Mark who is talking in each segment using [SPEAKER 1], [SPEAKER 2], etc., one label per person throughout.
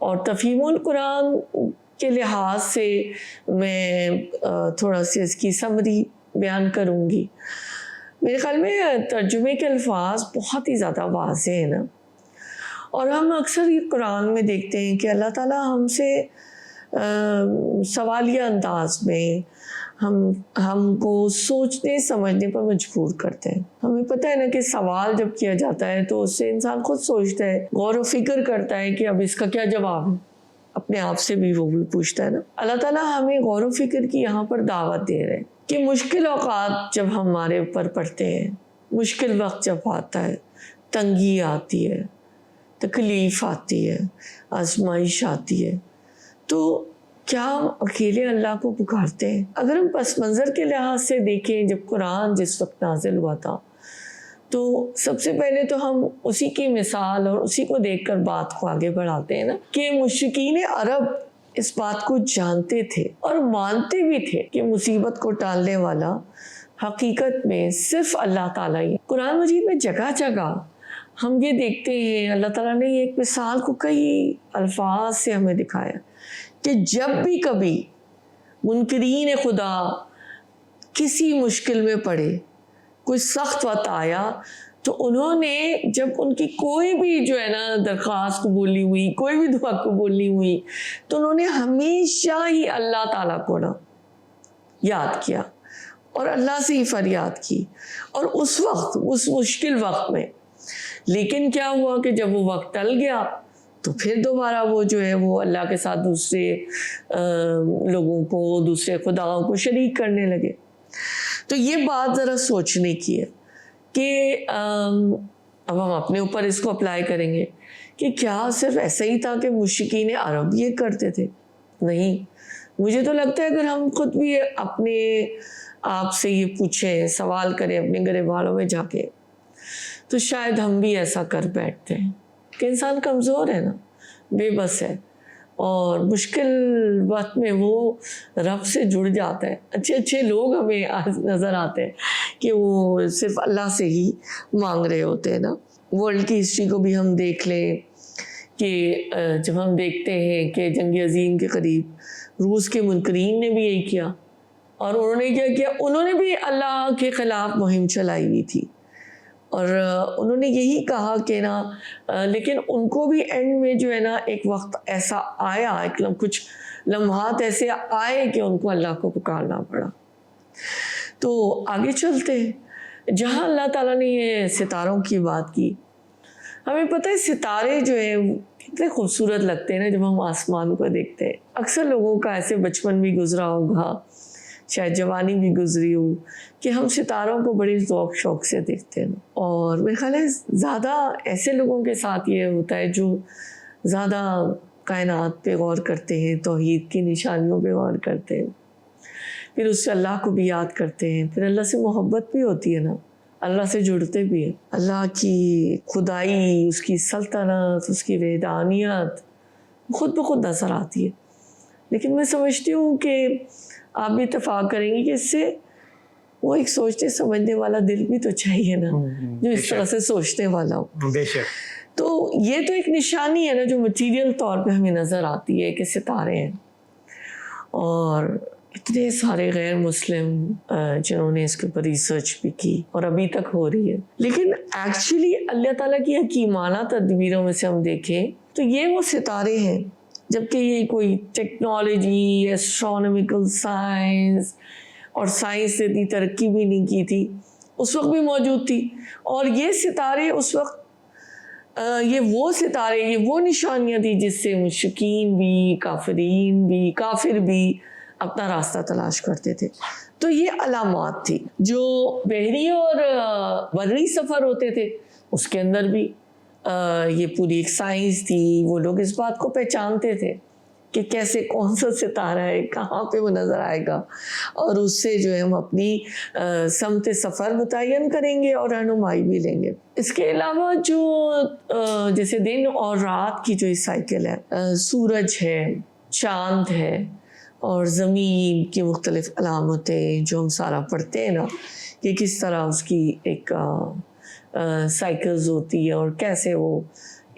[SPEAKER 1] اور تفہیم القرآن کے لحاظ سے میں تھوڑا سی اس کی سمری بیان کروں گی. میرے خیال میں ترجمے کے الفاظ بہت ہی زیادہ واضح ہیں نا, اور ہم اکثر یہ قرآن میں دیکھتے ہیں کہ اللہ تعالیٰ ہم سے سوالیہ انداز میں ہم کو سوچنے سمجھنے پر مجبور کرتے ہیں. ہمیں پتہ ہے نا کہ سوال جب کیا جاتا ہے تو اس سے انسان خود سوچتا ہے, غور و فکر کرتا ہے کہ اب اس کا کیا جواب ہے, اپنے آپ سے بھی وہ بھی پوچھتا ہے نا. اللہ تعالیٰ ہمیں غور و فکر کی یہاں پر دعوت دے رہے ہیں کہ مشکل اوقات جب ہمارے اوپر پڑتے ہیں, مشکل وقت جب آتا ہے, تنگی آتی ہے, تکلیف آتی ہے, آزمائش آتی ہے, تو کیا ہم اکیلے اللہ کو پکارتے ہیں؟ اگر ہم پس منظر کے لحاظ سے دیکھیں, جب قرآن جس وقت نازل ہوا تھا تو سب سے پہلے تو ہم اسی کی مثال اور اسی کو دیکھ کر بات کو آگے بڑھاتے ہیں نا, کہ مشرکین عرب اس بات کو جانتے تھے اور مانتے بھی تھے کہ مصیبت کو ٹالنے والا حقیقت میں صرف اللہ تعالیٰ ہی ہے. قرآن مجید میں جگہ جگہ ہم یہ دیکھتے ہیں, اللہ تعالیٰ نے ایک مثال کو کئی الفاظ سے ہمیں دکھایا کہ جب بھی کبھی منکرین خدا کسی مشکل میں پڑے, کوئی سخت وقت آیا, تو انہوں نے جب ان کی کوئی بھی جو ہے نا درخواست قبولی ہوئی, کوئی بھی دعا قبولی ہوئی, تو انہوں نے ہمیشہ ہی اللہ تعالیٰ کو نا یاد کیا اور اللہ سے ہی فریاد کی, اور اس وقت اس مشکل وقت میں. لیکن کیا ہوا کہ جب وہ وقت ٹل گیا تو پھر دوبارہ وہ جو ہے وہ اللہ کے ساتھ دوسرے لوگوں کو, دوسرے خداؤں کو شریک کرنے لگے. تو یہ بات ذرا سوچنے کی ہے کہ اب ہم اپنے اوپر اس کو اپلائی کریں گے کہ کیا صرف ایسا ہی تھا کہ مشرکین عرب یہ کرتے تھے؟ نہیں, مجھے تو لگتا ہے اگر ہم خود بھی اپنے آپ سے یہ پوچھیں, سوال کریں اپنے گریبانوں میں جا کے, تو شاید ہم بھی ایسا کر بیٹھتے ہیں کہ انسان کمزور ہے نا, بے بس ہے, اور مشکل وقت میں وہ رب سے جڑ جاتا ہے. اچھے اچھے لوگ ہمیں نظر آتے ہیں کہ وہ صرف اللہ سے ہی مانگ رہے ہوتے ہیں نا. ورلڈ کی ہسٹری کو بھی ہم دیکھ لیں کہ جب ہم دیکھتے ہیں کہ جنگ عظیم کے قریب روس کے منکرین نے بھی یہی کیا, اور انہوں نے کیا کیا, انہوں نے بھی اللہ کے خلاف مہم چلائی ہوئی تھی, اور انہوں نے یہی کہا کہ نا, لیکن ان کو بھی اینڈ میں جو ہے نا ایک وقت ایسا آیا, کچھ لمحات ایسے آئے کہ ان کو اللہ کو پکارنا پڑا. تو آگے چلتے ہیں, جہاں اللہ تعالیٰ نے یہ ستاروں کی بات کی, ہمیں پتہ ہے ستارے جو ہیں کتنے خوبصورت لگتے ہیں نا جب ہم آسمان کو دیکھتے ہیں. اکثر لوگوں کا ایسے بچپن بھی گزرا ہوگا, شاید جوانی بھی گزری ہو, کہ ہم ستاروں کو بڑے ذوق شوق سے دیکھتے ہیں. اور میرے خیال ہے زیادہ ایسے لوگوں کے ساتھ یہ ہوتا ہے جو زیادہ کائنات پہ غور کرتے ہیں, توحید کی نشانیوں پہ غور کرتے ہیں, پھر اس سے اللہ کو بھی یاد کرتے ہیں, پھر اللہ سے محبت بھی ہوتی ہے نا, اللہ سے جڑتے بھی ہیں. اللہ کی خدائی, اس کی سلطنت, اس کی وحدانیت خود بخود نظر آتی ہے. لیکن میں سمجھتی ہوں کہ آپ بھی اتفاق کریں گے کہ اس سے وہ ایک سوچنے سمجھنے والا دل بھی تو چاہیے نا, جو اس طرح سے سوچنے والا ہو.
[SPEAKER 2] بے شک.
[SPEAKER 1] تو یہ تو ایک نشانی ہے نا جو مٹیریل طور پہ ہمیں نظر آتی ہے کہ ستارے ہیں, اور اتنے سارے غیر مسلم جنہوں نے اس کے اوپر ریسرچ بھی کی اور ابھی تک ہو رہی ہے. لیکن ایکچولی اللہ تعالیٰ کی حکیمانہ تدبیروں میں سے ہم دیکھیں تو یہ وہ ستارے ہیں, جبکہ یہ کوئی ٹیکنالوجی, ایسٹرونومیکل سائنس, اور سائنس نے اتنی ترقی بھی نہیں کی تھی, اس وقت بھی موجود تھی. اور یہ ستارے اس وقت یہ وہ ستارے, یہ وہ نشانیاں تھی جس سے مشرکین بھی, کافرین بھی, کافر بھی اپنا راستہ تلاش کرتے تھے. تو یہ علامات تھی. جو بحری اور بری سفر ہوتے تھے اس کے اندر بھی یہ پوری ایک سائنس تھی. وہ لوگ اس بات کو پہچانتے تھے کہ کیسے کون سا ستارہ ہے, کہاں پہ وہ نظر آئے گا, اور اس سے جو ہے ہم اپنی سمت سفر متعین کریں گے اور رہنمائی بھی لیں گے. اس کے علاوہ جو جیسے دن اور رات کی جو سائیکل ہے, سورج ہے, چاند ہے, اور زمین کی مختلف علامتیں جو ہم سارا پڑھتے ہیں نا, کہ کس طرح اس کی ایک سائیکلز ہوتی ہے اور کیسے وہ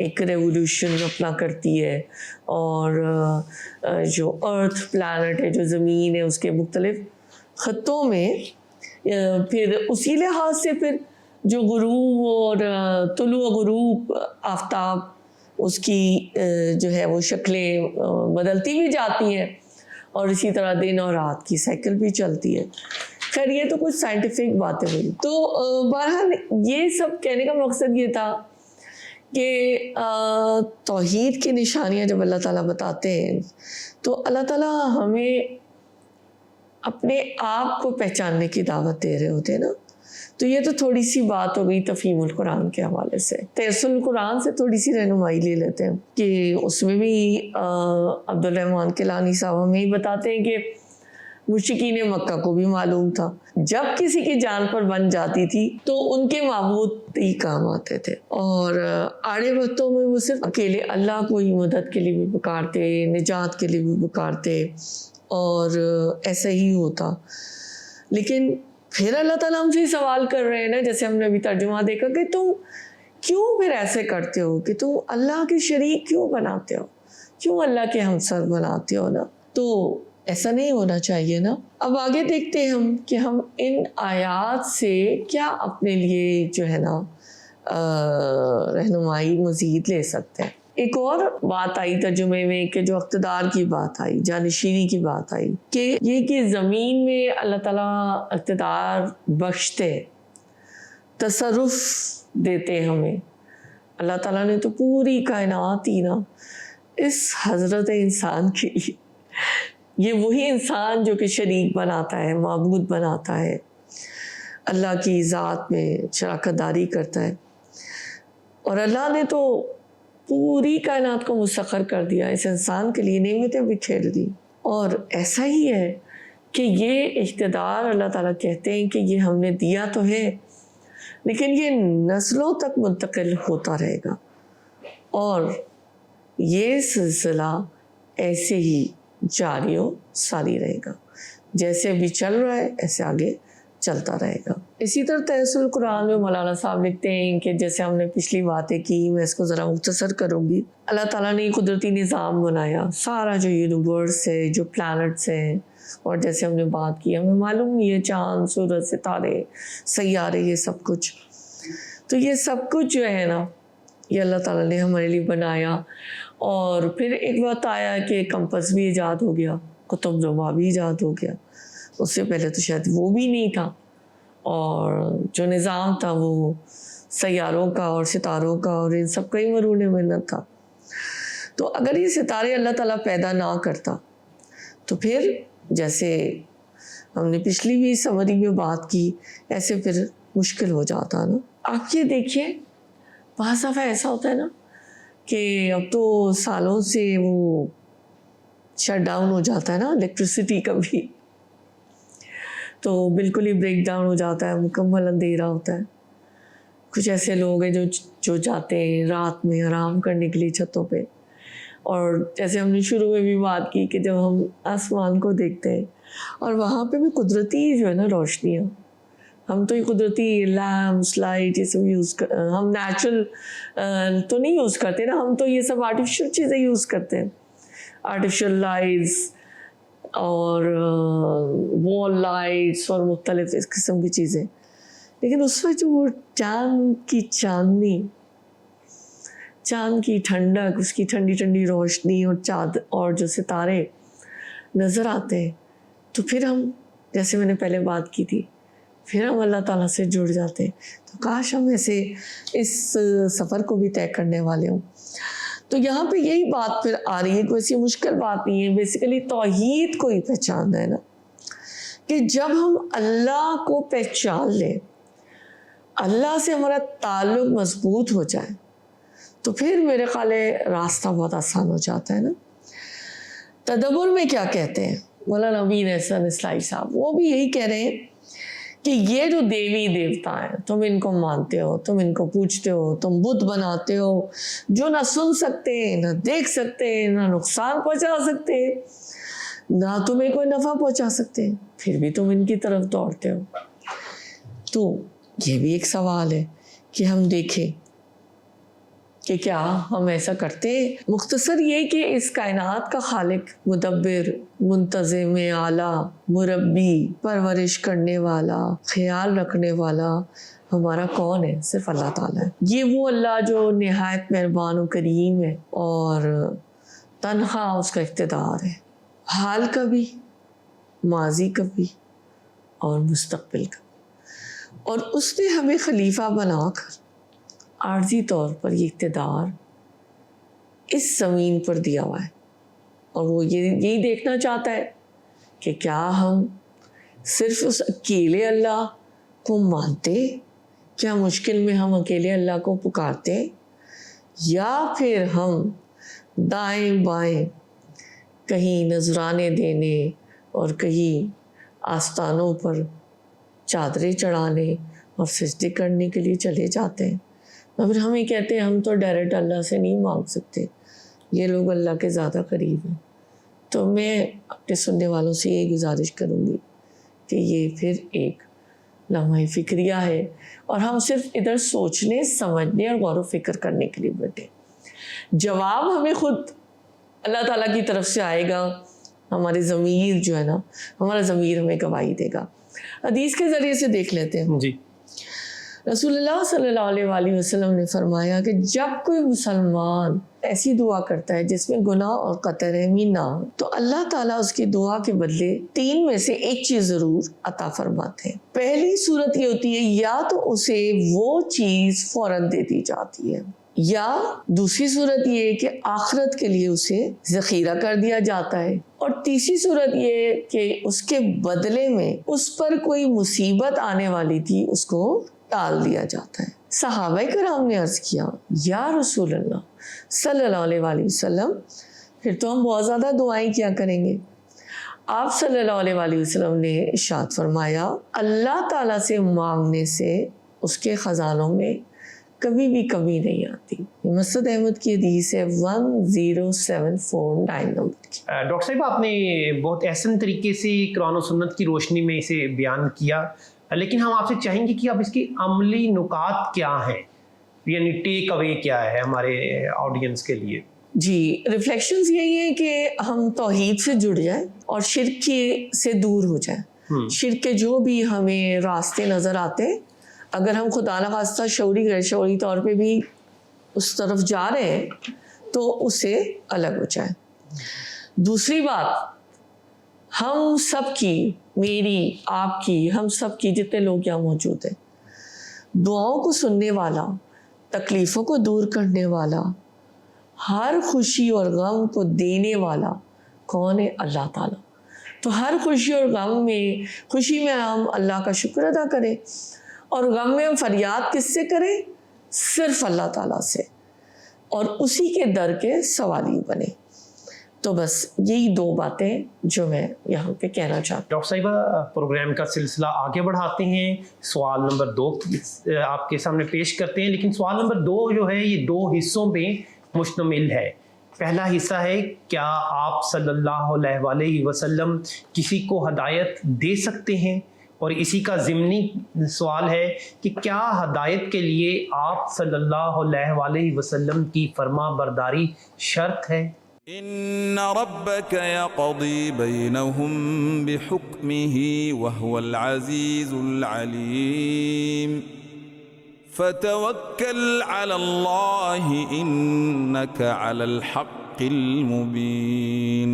[SPEAKER 1] ایک ریولیوشن اپنا کرتی ہے، اور جو ارتھ پلانٹ ہے، جو زمین ہے، اس کے مختلف خطوں میں پھر اسی لحاظ سے پھر جو غروب اور طلوع و غروب آفتاب اس کی جو ہے وہ شکلیں بدلتی بھی جاتی ہیں، اور اسی طرح دن اور رات کی سائیکل بھی چلتی ہے. خیر یہ تو کچھ سائنٹیفک باتیں ہوئی. تو بہرحال یہ سب کہنے کا مقصد یہ تھا کہ توحید کی نشانیاں جب اللہ تعالیٰ بتاتے ہیں تو اللہ تعالیٰ ہمیں اپنے آپ کو پہچاننے کی دعوت دے رہے ہوتے ہیں نا. تو یہ تو تھوڑی سی بات ہو گئی تفہیم القرآن کے حوالے سے. تیسر القرآن سے تھوڑی سی رہنمائی لے لیتے ہیں کہ اس میں بھی عبدالرحمن کیلانی صاحب ہمیں ہی بتاتے ہیں کہ مشرکین مکہ کو بھی معلوم تھا جب کسی کی جان پر بن جاتی تھی تو ان کے معبود ہی کام آتے تھے، اور آڑے وقتوں میں وہ صرف اکیلے اللہ کو ہی مدد کے لیے بھی پکارتے، نجات کے لیے بھی پکارتے، اور ایسا ہی ہوتا. لیکن پھر اللہ تعالیٰ ہم سے سوال کر رہے ہیں نا، جیسے ہم نے ابھی ترجمہ دیکھا کہ تم کیوں پھر ایسے کرتے ہو، کہ تم اللہ کے شریک کیوں بناتے ہو، کیوں اللہ کے ہمسر بناتے ہو نا. تو ایسا نہیں ہونا چاہیے نا. اب آگے دیکھتے ہیں ہم کہ ہم ان آیات سے کیا اپنے لیے جو ہے نا رہنمائی مزید لے سکتے ہیں. ایک اور بات آئی ترجمے میں کہ جو اقتدار کی بات آئی، جانشینی کی بات آئی، کہ یہ کہ زمین میں اللہ تعالیٰ اقتدار بخشتے، تصرف دیتے ہمیں. اللہ تعالیٰ نے تو پوری کائنات ہی نا اس حضرت انسان کی، یہ وہی انسان جو کہ شریک بناتا ہے، معبود بناتا ہے، اللہ کی ذات میں شراکت داری کرتا ہے، اور اللہ نے تو پوری کائنات کو مسخر کر دیا، اس انسان کے لیے نعمتیں بکھیر دی. اور ایسا ہی ہے کہ یہ اقتدار اللہ تعالیٰ کہتے ہیں کہ یہ ہم نے دیا تو ہے، لیکن یہ نسلوں تک منتقل ہوتا رہے گا، اور یہ سلسلہ ایسے ہی جاری و ساری رہے گا، جیسے ابھی چل رہا ہے ایسے آگے چلتا رہے گا. اسی طرح تیسر القرآن میں مولانا صاحب لکھتے ہیں کہ جیسے ہم نے پچھلی باتیں کی، میں اس کو ذرا مختصر کروں گی. اللہ تعالیٰ نے قدرتی نظام بنایا، سارا جو یونیورس ہے، جو پلانٹس ہیں، اور جیسے ہم نے بات کی ہمیں معلوم ہی ہے چاند، سورج، ستارے، سیارے، یہ سب کچھ. تو یہ سب کچھ جو ہے نا یہ اللہ تعالیٰ نے ہمارے لیے بنایا. اور پھر ایک وقت آیا کہ کمپس بھی ایجاد ہو گیا، قطب نما بھی ایجاد ہو گیا. اس سے پہلے تو شاید وہ بھی نہیں تھا، اور جو نظام تھا وہ سیاروں کا اور ستاروں کا اور ان سب کا ہی مرہون منت تھا. تو اگر یہ ستارے اللہ تعالیٰ پیدا نہ کرتا تو پھر جیسے ہم نے پچھلی بھی سمری میں بات کی، ایسے پھر مشکل ہو جاتا نا. آپ یہ دیکھیے بعض دفعہ ایسا ہوتا ہے نا کہ اب تو سالوں سے وہ شٹ ڈاؤن ہو جاتا ہے نا الیکٹریسٹی کا بھی، تو بالکل ہی بریک ڈاؤن ہو جاتا ہے، مکمل اندھیرا ہوتا ہے. کچھ ایسے لوگ ہیں جو جاتے ہیں رات میں آرام کرنے کے لیے چھتوں پہ، اور جیسے ہم نے شروع میں بھی بات کی کہ جب ہم آسمان کو دیکھتے ہیں اور وہاں پہ بھی قدرتی جو ہے نا روشنیاں، ہم تو یہ قدرتی لیمپس، لائٹ، یہ سب یوز ہم نیچرل تو نہیں یوز کرتے نا، ہم تو یہ سب آرٹیفیشل چیزیں یوز کرتے ہیں، آرٹیفیشل لائٹس اور وال لائٹس اور مختلف اس قسم کی چیزیں. لیکن اس وقت جو وہ چاند کی چاندنی، چاند کی ٹھنڈک، اس کی ٹھنڈی ٹھنڈی روشنی اور چاند اور جو ستارے نظر آتے ہیں، تو پھر ہم جیسے میں نے پہلے بات کی تھی، پھر ہم اللہ تعالیٰ سے جڑ جاتے ہیں. تو کاش ہم ایسے اس سفر کو بھی طے کرنے والے ہوں. تو یہاں پہ یہی بات پھر آ رہی ہے، کوئی ایسی مشکل بات نہیں ہے، بیسیکلی توحید کو ہی پہچاننا ہے نا، کہ جب ہم اللہ کو پہچان لیں، اللہ سے ہمارا تعلق مضبوط ہو جائے، تو پھر میرے خیال ہے راستہ بہت آسان ہو جاتا ہے نا. تدبر میں کیا کہتے ہیں مولانا امین احسن اصلاحی صاحب، وہ بھی یہی کہہ رہے ہیں کہ یہ جو دیوی دیوتا ہیں، تم ان کو مانتے ہو، تم ان کو پوجتے ہو، تم بت بناتے ہو جو نہ سن سکتے ہیں، نہ دیکھ سکتے ہیں، نہ نقصان پہنچا سکتے ہیں، نہ تمہیں کوئی نفع پہنچا سکتے ہیں، پھر بھی تم ان کی طرف دوڑتے ہو. تو یہ بھی ایک سوال ہے کہ ہم دیکھیں کہ کیا ہم ایسا کرتے ہیں؟ مختصر یہ کہ اس کائنات کا خالق، مدبر، منتظم اعلیٰ، مربی، پرورش کرنے والا، خیال رکھنے والا ہمارا کون ہے؟ صرف اللہ تعالیٰ ہے۔ یہ وہ اللہ جو نہایت مہربان و کریم ہے اور تنہا اس کا اقتدار ہے، حال کا بھی، ماضی کا بھی اور مستقبل کا بھی، اور اس نے ہمیں خلیفہ بنا کر عارضی طور پر یہ اقتدار اس زمین پر دیا ہوا ہے، اور وہ یہی دیکھنا چاہتا ہے کہ کیا ہم صرف اس اکیلے اللہ کو مانتے، کیا مشکل میں ہم اکیلے اللہ کو پکارتے، یا پھر ہم دائیں بائیں کہیں نذرانے دینے اور کہیں آستانوں پر چادریں چڑھانے اور سجدے کرنے کے لیے چلے جاتے ہیں، اور پھر ہمیں کہتے ہیں ہم تو ڈائریکٹ اللہ سے نہیں مانگ سکتے، یہ لوگ اللہ کے زیادہ قریب ہیں۔ تو میں اپنے سننے والوں سے یہ گزارش کروں گی کہ یہ پھر ایک لمحہ فکریہ ہے، اور ہم صرف ادھر سوچنے، سمجھنے اور غور و فکر کرنے کے لیے بیٹھے۔ جواب ہمیں خود اللہ تعالیٰ کی طرف سے آئے گا، ہمارے ضمیر جو ہے نا، ہمارا ضمیر ہمیں گواہی دے گا۔ حدیث کے ذریعے سے دیکھ لیتے ہیں۔
[SPEAKER 2] جی،
[SPEAKER 1] رسول اللہ صلی اللہ علیہ وآلہ وسلم نے فرمایا کہ جب کوئی مسلمان ایسی دعا کرتا ہے جس میں گناہ اور قطع رحمی نہ ہو، تو اللہ تعالیٰ اس کی دعا کے بدلے 3 میں سے ایک چیز ضرور عطا فرماتے ہیں۔ پہلی صورت یہ ہوتی ہے یا تو اسے وہ چیز فوراً دے دی جاتی ہے، یا دوسری صورت یہ کہ آخرت کے لیے اسے ذخیرہ کر دیا جاتا ہے، اور تیسری صورت یہ کہ اس کے بدلے میں اس پر کوئی مصیبت آنے والی تھی اس کو ٹال دیا جاتا ہے۔ صحابہ کرام نے عرض کیا یا رسول اللہ صلی اللہ علیہ وآلہ وسلم، پھر تو ہم بہت زیادہ دعائیں کیا کریں گے۔ آپ صلی اللہ علیہ وآلہ وسلم نے ارشاد فرمایا اللہ تعالیٰ سے مانگنے سے اس کے خزانوں میں کبھی بھی کمی نہیں آتی۔ مسعود احمد کی حدیث ہے 10749 نمبر کی۔
[SPEAKER 2] ڈاکٹر صاحب آپ نے بہت احسن طریقے سے قرآن و سنت کی روشنی میں اسے بیان کیا، لیکن ہم آپ سے چاہیں گے کہ اب اس کی عملی نکات کیا ہیں، یعنی ٹیک اوے کیا ہے ہمارے آڈینس کے لیے؟
[SPEAKER 1] جی، ریفلیکشنز یہی ہیں کہ ہم توحید سے جڑ جائیں اور شرک سے دور ہو جائیں۔ شرک کے جو بھی ہمیں راستے نظر آتے ہیں، اگر ہم خدا نخواستہ شعوری غیر شعوری طور پہ بھی اس طرف جا رہے ہیں تو اس سے الگ ہو جائیں۔ دوسری بات، ہم سب کی، میری، آپ کی، ہم سب کی، جتنے لوگ یہاں موجود ہیں، دعاؤں کو سننے والا، تکلیفوں کو دور کرنے والا، ہر خوشی اور غم کو دینے والا کون ہے؟ اللہ تعالیٰ۔ تو ہر خوشی اور غم میں، خوشی میں ہم اللہ کا شکر ادا کریں، اور غم میں ہم فریاد کس سے کریں؟ صرف اللہ تعالیٰ سے، اور اسی کے در کے سوالی بنے۔ تو بس یہی 2 باتیں جو میں یہاں پہ کہنا چاہتا ہوں۔
[SPEAKER 2] ڈاکٹر صاحبہ، پروگرام کا سلسلہ آگے بڑھاتے ہیں، سوال نمبر 2 آپ کے سامنے پیش کرتے ہیں، لیکن سوال نمبر 2 جو ہے یہ 2 حصوں پہ مشتمل ہے۔ پہلا حصہ ہے کیا آپ صلی اللہ علیہ وآلہ وسلم کسی کو ہدایت دے سکتے ہیں، اور اسی کا ضمنی سوال ہے کہ کیا ہدایت کے لیے آپ صلی اللہ علیہ وآلہ وسلم کی فرما برداری شرط ہے؟
[SPEAKER 3] إن ربك يقضي بينهم بحكمه وهو العزيز العليم فتوكل على الله إنك على الحق المبين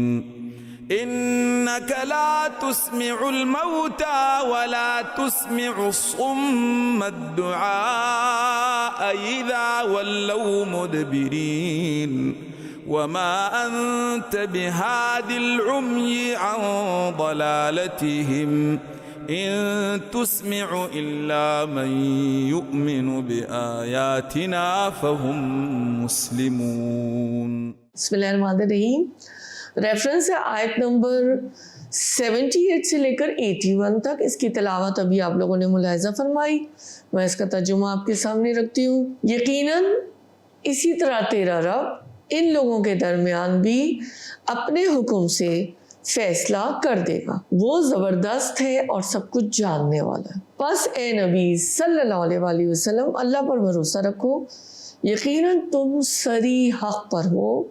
[SPEAKER 3] إنك لا تسمع الموتى ولا تسمع الصم الدعاء إذا ولوا مدبرين وما أنت بهاد العمي عن ضلالتهم إن تسمع إلا من يؤمن بآياتنا فهم مسلمون۔
[SPEAKER 1] بسم اللہ الرحمن الرحیم۔ ریفرنس ہے آیت نمبر 78 سے لے کر 81 تک۔ اس کی تلاوت ابھی آپ لوگوں نے ملاحظہ فرمائی، میں اس کا ترجمہ آپ کے سامنے رکھتی ہوں۔ یقیناً اسی طرح تیرا رب ان لوگوں کے درمیان بھی اپنے حکم سے فیصلہ کر دے گا، وہ زبردست ہے اور سب کچھ جاننے والا ہے۔ پس اے نبی صلی اللہ علیہ وآلہ وسلم اللہ پر بھروسہ رکھو، یقیناً تم سری حق پر ہو،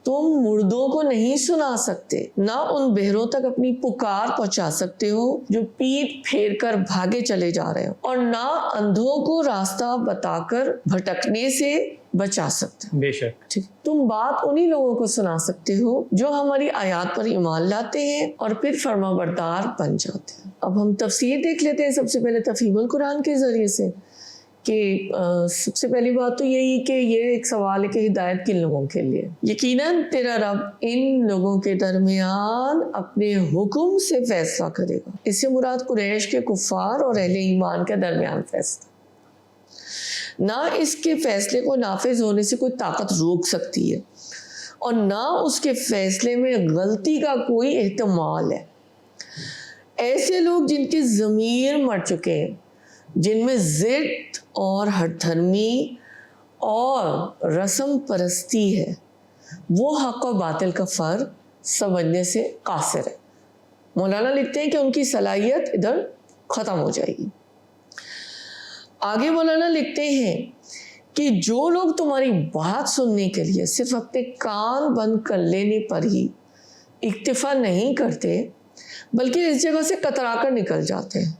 [SPEAKER 1] تم مردوں کو نہیں سنا سکتے، نہ ان بہروں تک اپنی پکار پہنچا سکتے ہو جو پیٹ پھیر کر بھاگے چلے جا رہے ہو، اور نہ اندھوں کو راستہ بتا کر بھٹکنے سے بچا سکتے ہو۔
[SPEAKER 2] بے شک
[SPEAKER 1] ٹھیک، تم بات انہی لوگوں کو سنا سکتے ہو جو ہماری آیات پر ایمان لاتے ہیں اور پھر فرما بردار بن جاتے ہیں۔ اب ہم تفسیر دیکھ لیتے ہیں سب سے پہلے تفہیم القرآن کے ذریعے سے، کہ سب سے پہلی بات تو یہی کہ یہ ایک سوال ہے کہ ہدایت کن لوگوں کے لیے۔ یقیناً تیرا رب ان لوگوں کے درمیان اپنے حکم سے فیصلہ کرے گا۔ اس سے مراد قریش کے کفار اور اہل ایمان کے درمیان فیصلہ، نہ اس کے فیصلے کو نافذ ہونے سے کوئی طاقت روک سکتی ہے، اور نہ اس کے فیصلے میں غلطی کا کوئی احتمال ہے۔ ایسے لوگ جن کے ضمیر مر چکے ہیں، جن میں ضد اور ہٹ دھرمی اور رسم پرستی ہے، وہ حق و باطل کا فرق سمجھنے سے قاصر ہے۔ مولانا لکھتے ہیں کہ ان کی صلاحیت ادھر ختم ہو جائے گی۔ آگے مولانا لکھتے ہیں کہ جو لوگ تمہاری بات سننے کے لیے صرف اپنے کان بند کر لینے پر ہی اکتفا نہیں کرتے، بلکہ اس جگہ سے کترا کر نکل جاتے ہیں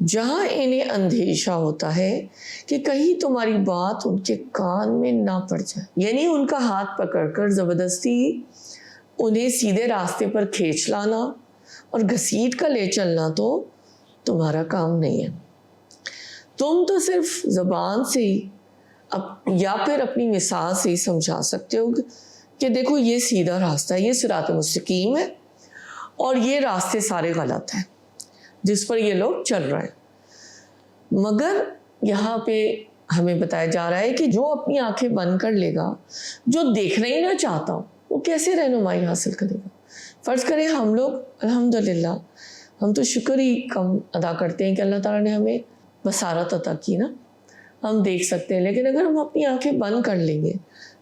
[SPEAKER 1] جہاں انہیں اندیشہ ہوتا ہے کہ کہیں تمہاری بات ان کے کان میں نہ پڑ جائے، یعنی ان کا ہاتھ پکڑ کر زبردستی انہیں سیدھے راستے پر کھینچ لانا اور گھسیٹ کر لے چلنا تو تمہارا کام نہیں ہے۔ تم تو صرف زبان سے ہی یا پھر اپنی مثال سے ہی سمجھا سکتے ہو کہ دیکھو یہ سیدھا راستہ ہے، یہ صراط مستقیم ہے، اور یہ راستے سارے غلط ہیں جس پر یہ لوگ چل رہے ہیں۔ مگر یہاں پہ ہمیں بتایا جا رہا ہے کہ جو اپنی آنکھیں بند کر لے گا، جو دیکھنا ہی نہ چاہتا وہ کیسے رہنمائی حاصل کرے گا؟ فرض کریں ہم لوگ الحمدللہ ہم تو شکر ہی کم ادا کرتے ہیں کہ اللہ تعالیٰ نے ہمیں بصارت عطا کی نا، ہم دیکھ سکتے ہیں، لیکن اگر ہم اپنی آنکھیں بند کر لیں گے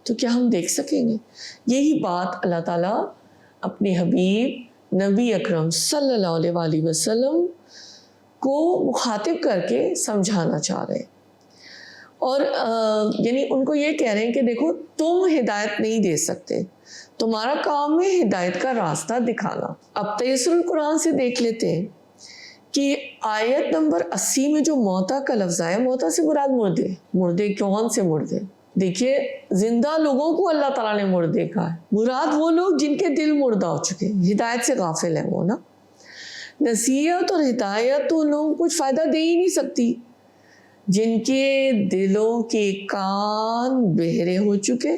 [SPEAKER 1] تو کیا ہم دیکھ سکیں گے؟ یہی بات اللہ تعالیٰ اپنے حبیب نبی اکرم صلی اللہ علیہ وآلہ وسلم کو مخاطب کر کے سمجھانا چاہ رہے ہیں، اور یعنی ان کو یہ کہہ رہے ہیں کہ دیکھو تم ہدایت نہیں دے سکتے، تمہارا کام ہے ہدایت کا راستہ دکھانا۔ اب تیسر القرآن سے دیکھ لیتے ہیں کہ آیت نمبر 80 میں جو موتا کا لفظ آیا، موتا سے مراد مردے۔ مردے کون سے مردے؟ دیکھیے زندہ لوگوں کو اللہ تعالیٰ نے مردے کہا ہے، مراد وہ لوگ جن کے دل مردہ ہو چکے ہیں، ہدایت سے غافل ہیں وہ نا۔ نصیحت اور ہدایت ان لوگوں کو کچھ فائدہ دے ہی نہیں سکتی جن کے دلوں کے کان بہرے ہو چکے،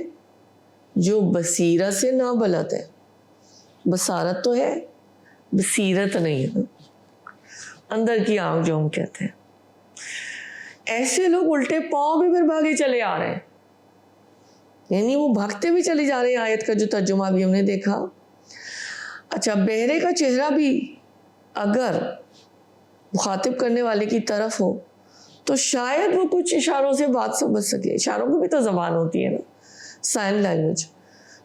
[SPEAKER 1] جو بصیرت سے نابلد ہے۔ بصارت تو ہے، بصیرت نہیں ہے، اندر کی آنکھ جو ہم کہتے ہیں۔ ایسے لوگ الٹے پاؤں بھی پھر بھاگے چلے آ رہے ہیں، یعنی وہ بھاگتے بھی چلے جا رہے ہیں۔ آیت کا جو ترجمہ بھی ہم نے دیکھا۔ اچھا، بہرے کا چہرہ بھی اگر مخاطب کرنے والے کی طرف ہو تو شاید وہ کچھ اشاروں سے بات سمجھ سکے، اشاروں کی بھی تو زبان ہوتی ہے نا، سائن لینگویج۔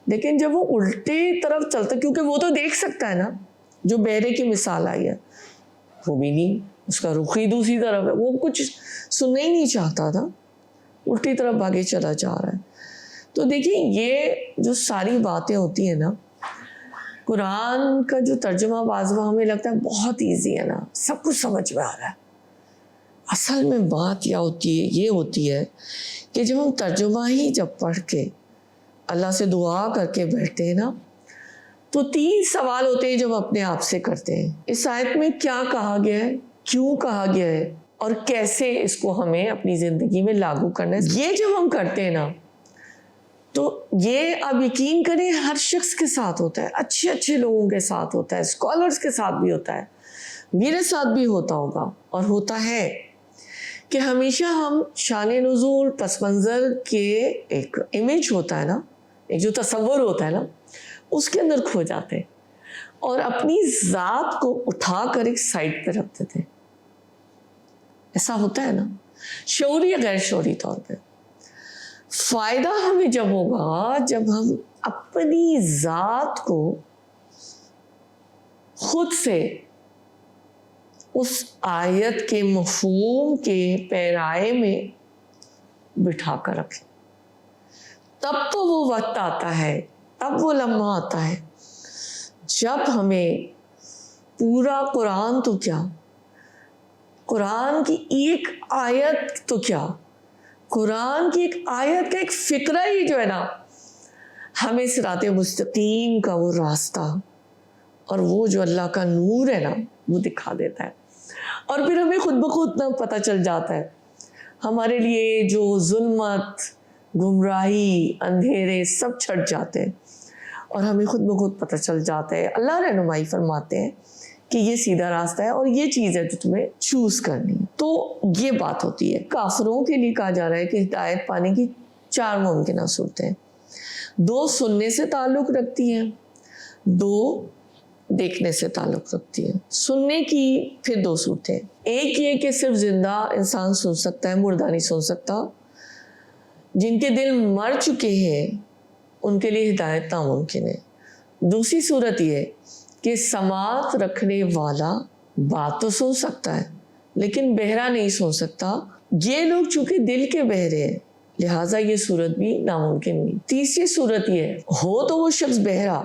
[SPEAKER 1] لیکن جب وہ الٹی طرف چلتا، کیونکہ وہ تو دیکھ سکتا ہے نا، جو بہرے کی مثال آئی ہے وہ بھی نہیں، اس کا رخ ہی دوسری طرف ہے، وہ کچھ سننا ہی نہیں چاہتا تھا، الٹی طرف بھاگے چلا جا رہا ہے۔ تو دیکھیں یہ جو ساری باتیں ہوتی ہیں نا، قرآن کا جو ترجمہ بعض ہمیں لگتا ہے بہت ایزی ہے نا، سب کچھ سمجھ میں آ رہا ہے۔ اصل میں بات یہ ہوتی ہے کہ جب ہم ترجمہ ہی جب پڑھ کے اللہ سے دعا کر کے بیٹھتے ہیں نا، تو 3 سوال ہوتے ہیں جو ہم اپنے آپ سے کرتے ہیں۔ اس آیت میں کیا کہا گیا ہے، کیوں کہا گیا ہے، اور کیسے اس کو ہمیں اپنی زندگی میں لاگو کرنا ہے۔ یہ جب ہم کرتے ہیں نا تو یہ آپ یقین کریں ہر شخص کے ساتھ ہوتا ہے، اچھے لوگوں کے ساتھ ہوتا ہے، اسکالرز کے ساتھ بھی ہوتا ہے، میرے ساتھ بھی ہوتا ہوگا اور ہوتا ہے کہ ہمیشہ ہم شان نزول پس منظر کے ایک امیج ہوتا ہے نا، ایک جو تصور ہوتا ہے نا، اس کے اندر کھو جاتے ہیں اور اپنی ذات کو اٹھا کر ایک سائڈ پہ رکھ دیتے ہیں۔ ایسا ہوتا ہے نا، شعوری یا غیر شعوری طور پہ۔ فائدہ ہمیں جب ہوگا جب ہم اپنی ذات کو خود سے اس آیت کے مفہوم کے پیرائے میں بٹھا کر رکھیں۔ تب تو وہ وقت آتا ہے, تب وہ لمحہ آتا ہے جب ہمیں پورا قرآن تو کیا, قرآن کی ایک آیت تو کیا, قرآن کی ایک آیت کا ایک فقرہ ہی جو ہے نا ہمیں صراط مستقیم کا وہ راستہ اور وہ جو اللہ کا نور ہے نا وہ دکھا دیتا ہے. اور پھر ہمیں خود بخود نہ پتہ چل جاتا ہے ہمارے لیے جو ظلمت, گمراہی, اندھیرے سب چھٹ جاتے ہیں اور ہمیں خود بخود پتہ چل جاتا ہے. اللہ رہنمائی فرماتے ہیں کہ یہ سیدھا راستہ ہے اور یہ چیز ہے جو تمہیں چوز کرنی ہے. تو یہ بات ہوتی ہے. کافروں کے لیے کہا جا رہا ہے کہ ہدایت پانے کی 4 ممکنہ صورتیں, 2 سننے سے تعلق رکھتی ہیں, 2 دیکھنے سے تعلق رکھتی ہے. سننے کی پھر 2 صورتیں, ایک یہ کہ صرف زندہ انسان سن سکتا ہے, مردہ نہیں سن سکتا. جن کے دل مر چکے ہیں ان کے لیے ہدایت ناممکن ہے. دوسری صورت یہ ہے کہ سماعت رکھنے والا بات تو سن سکتا ہے لیکن بہرا نہیں سن سکتا. یہ لوگ چونکہ دل کے بہرے ہیں لہٰذا یہ صورت بھی ناممکن نہیں. تیسری صورت یہ ہے ہو تو وہ شخص بہرا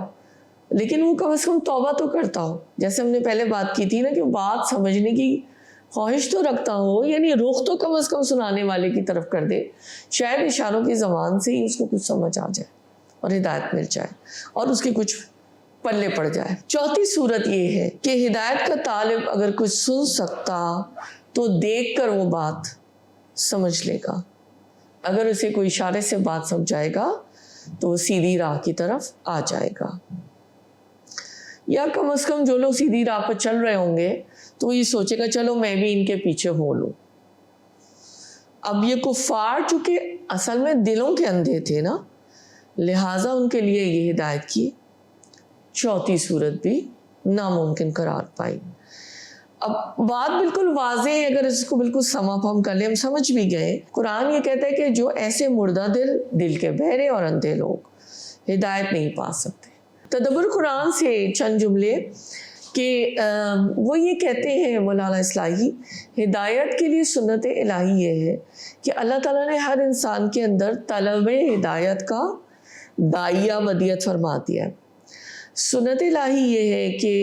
[SPEAKER 1] لیکن وہ کم از کم توبہ تو کرتا ہو, جیسے ہم نے پہلے بات کی تھی نا کہ بات سمجھنے کی خواہش تو رکھتا ہو, یعنی رخ تو کم از کم سنانے والے کی طرف کر دے, شاید اشاروں کی زبان سے ہی اس کو کچھ سمجھ آ جائے اور ہدایت مل جائے اور اس کے کچھ پلے پڑ جائے. چوتھی صورت یہ ہے کہ ہدایت کا طالب اگر کچھ سن سکتا تو دیکھ کر وہ بات سمجھ لے گا, اگر اسے کوئی اشارے سے بات سمجھائے گا تو وہ سیدھی راہ کی طرف آ جائے گا. یا کم از کم جو لوگ سیدھی راہ پر چل رہے ہوں گے تو وہ یہ سوچے گا چلو میں بھی ان کے پیچھے ہو لوں. اب یہ کفار چونکہ اصل میں دلوں کے اندھے تھے نا, لہٰذا ان کے لیے یہ ہدایت کی چوتھی صورت بھی ناممکن قرار پائی. اب بات بالکل واضح ہے, اگر اس کو بالکل سما پھم کر لیں, ہم سمجھ بھی گئے. قرآن یہ کہتا ہے کہ جو ایسے مردہ دل کے بہرے اور اندھے لوگ ہدایت نہیں پا سکتے. تدبر قرآن سے چند جملے کہ وہ یہ کہتے ہیں مولانا اصلاحی, ہدایت کے لیے سنت الہی یہ ہے کہ اللہ تعالیٰ نے ہر انسان کے اندر طلب ہدایت کا داعیہ ودیت فرما دیا ہے. سنت الہی یہ ہے کہ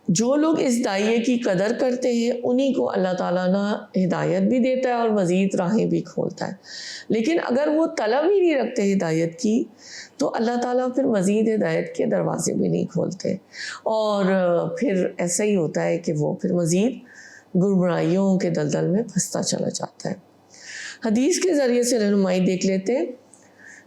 [SPEAKER 1] جو لوگ اس داعیے کی قدر کرتے ہیں انہی کو اللہ تعالیٰ نے ہدایت بھی دیتا ہے اور مزید راہیں بھی کھولتا ہے. لیکن اگر وہ طلب ہی نہیں رکھتے ہدایت کی تو اللہ تعالیٰ پھر مزید ہدایت کے دروازے بھی نہیں کھولتے اور پھر ایسا ہی ہوتا ہے کہ وہ پھر مزید گمراہیوں کے دلدل میں پھنستا چلا جاتا ہے. حدیث کے ذریعے سے رہنمائی دیکھ لیتے ہیں.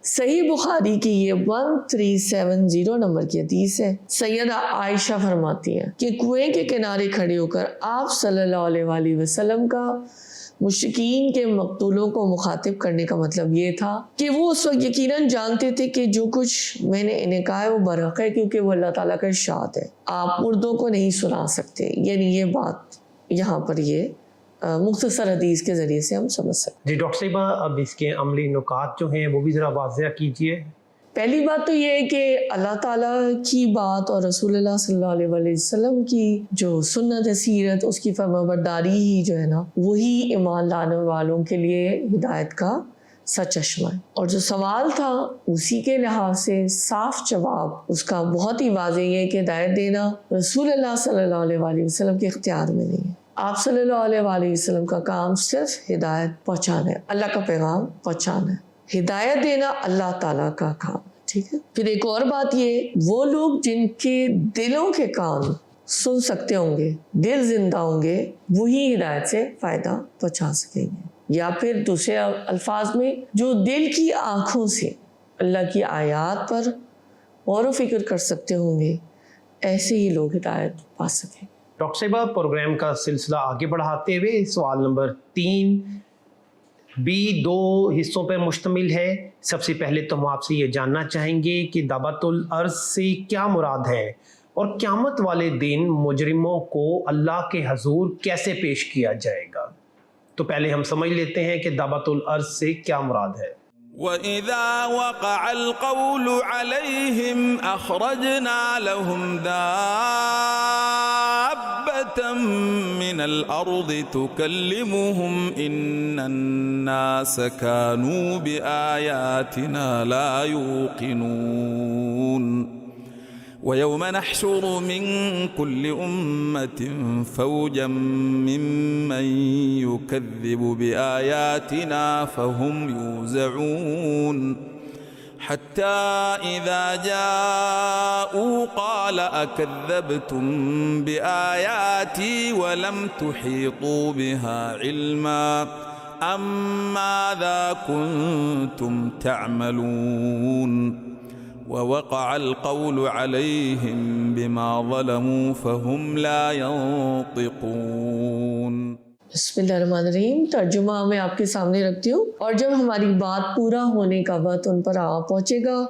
[SPEAKER 1] صحیح بخاری کی یہ 1370 نمبر کی حدیث ہے. سیدہ عائشہ فرماتی ہیں کہ کنویں کے کنارے کھڑے ہو کر آپ صلی اللہ علیہ وآلہ وسلم کا مشرکین کے مقتولوں کو مخاطب کرنے کا مطلب یہ تھا کہ وہ اس وقت یقیناً جانتے تھے کہ جو کچھ میں نے انہیں کہا ہے وہ برحق ہے, کیونکہ وہ اللہ تعالیٰ کا ارشاد ہے, آپ مردوں کو نہیں سنا سکتے. یعنی یہ بات یہاں پر یہ مختصر حدیث کے ذریعے سے ہم سمجھ سکتے.
[SPEAKER 2] جی ڈاکٹر صاحبہ, اب اس کے عملی نکات جو ہیں وہ بھی ذرا واضح کیجیے.
[SPEAKER 1] پہلی بات تو یہ ہے کہ اللہ تعالیٰ کی بات اور رسول اللہ صلی اللہ علیہ وسلم کی جو سنت سیرت, اس کی فرمانبرداری ہی جو ہے نا وہی ایمان لانے والوں کے لیے ہدایت کا سرچشمہ ہے. اور جو سوال تھا اسی کے لحاظ سے صاف جواب اس کا بہت ہی واضح ہے کہ ہدایت دینا رسول اللہ صلی اللہ علیہ وسلم کے اختیار میں نہیں ہے. آپ صلی اللہ علیہ وآلہ وسلم کا کام صرف ہدایت پہنچانا ہے, اللہ کا پیغام پہنچانا ہے. ہدایت دینا اللہ تعالیٰ کا کام, ٹھیک ہے. پھر ایک اور بات یہ, وہ لوگ جن کے دلوں کے کان سن سکتے ہوں گے, دل زندہ ہوں گے, وہی ہدایت سے فائدہ پہنچا سکیں گے. یا پھر دوسرے الفاظ میں جو دل کی آنکھوں سے اللہ کی آیات پر غور و فکر کر سکتے ہوں گے, ایسے ہی لوگ ہدایت پا سکیں.
[SPEAKER 2] ڈاکٹر صاحبہ, پروگرام کا سلسلہ آگے بڑھاتے ہوئے سوال نمبر 3 بھی 2 حصوں پر مشتمل ہے. سب سے پہلے تو ہم آپ سے یہ جاننا چاہیں گے کہ دعوت الارض سے کیا مراد ہے اور قیامت والے دن مجرموں کو اللہ کے حضور کیسے پیش کیا جائے گا. تو پہلے ہم سمجھ لیتے ہیں کہ دعوت الارض سے کیا مراد ہے.
[SPEAKER 3] وَإِذَا وَقَعَ الْقَوْلُ عَلَيْهِمْ أَخْرَجْنَا لَهُمْ دَابَّةً من الأرض تكلمهم إن الناس كانوا بآياتنا لا يوقنون ويوم نحشر من كل أمة فوجا ممن يكذب بآياتنا فهم يوزعون حتى إذا جاءوا قال أكذبتم بآياتي ولم تحيطوا بها علما أم ماذا كنتم تعملون ووقع القول عليهم بما ظلموا فهم لا ينطقون.
[SPEAKER 1] بسم اللہ الرحمن الرحیم. ترجمہ میں آپ کے سامنے رکھتی ہوں. اور جب ہماری بات پورا ہونے کا وقت ان پر آ پہنچے گا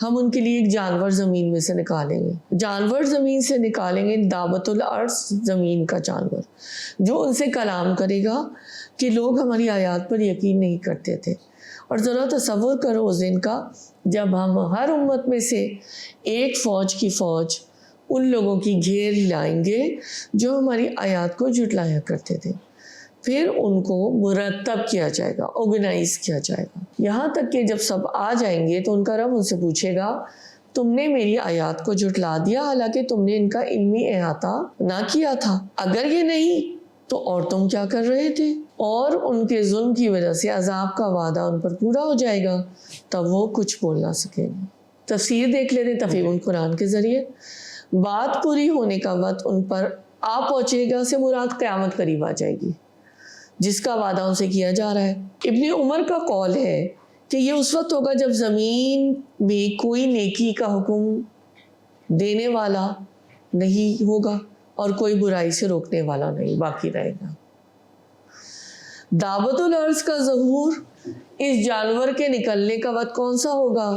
[SPEAKER 1] ہم ان کے لیے ایک جانور زمین میں سے نکالیں گے. جانور زمین سے نکالیں گے دابۃ الارض، زمین کا جانور، جو ان سے کلام کرے گا کہ لوگ ہماری آیات پر یقین نہیں کرتے تھے. اور ذرا تصور کرو اس دن کا جب ہم ہر امت میں سے ایک فوج کی فوج ان لوگوں کی گھیر لائیں گے جو ہماری آیات کو جھٹلایا کرتے تھے. پھر ان کو مرتب کیا جائے گا، آرگنائز کیا جائے گا، یہاں تک کہ جب سب آ جائیں گے تو ان کا رب ان سے پوچھے گا تم نے میری آیات کو جھٹلا دیا حالانکہ تم نے ان کا علمی احاطہ نہ کیا تھا. اگر یہ نہیں تو اور تم کیا کر رہے تھے؟ اور ان کے ظلم کی وجہ سے عذاب کا وعدہ ان پر پورا ہو جائے گا تب وہ کچھ بول نہ سکیں گے. تفسیر دیکھ لیتے تفہیم القرآن کے ذریعے. بات پوری ہونے کا وقت ان پر آ پہنچے گا سے مراد قیامت قریب آ جائے گی جس کا وعدہ ان سے کیا جا رہا ہے. ابن عمر کا قول ہے کہ یہ اس وقت ہوگا جب زمین میں کوئی نیکی کا حکم دینے والا نہیں ہوگا اور کوئی برائی سے روکنے والا نہیں باقی رہے گا. دعوت الارض کا ظہور اس جانور کے نکلنے کا وقت کون سا ہوگا؟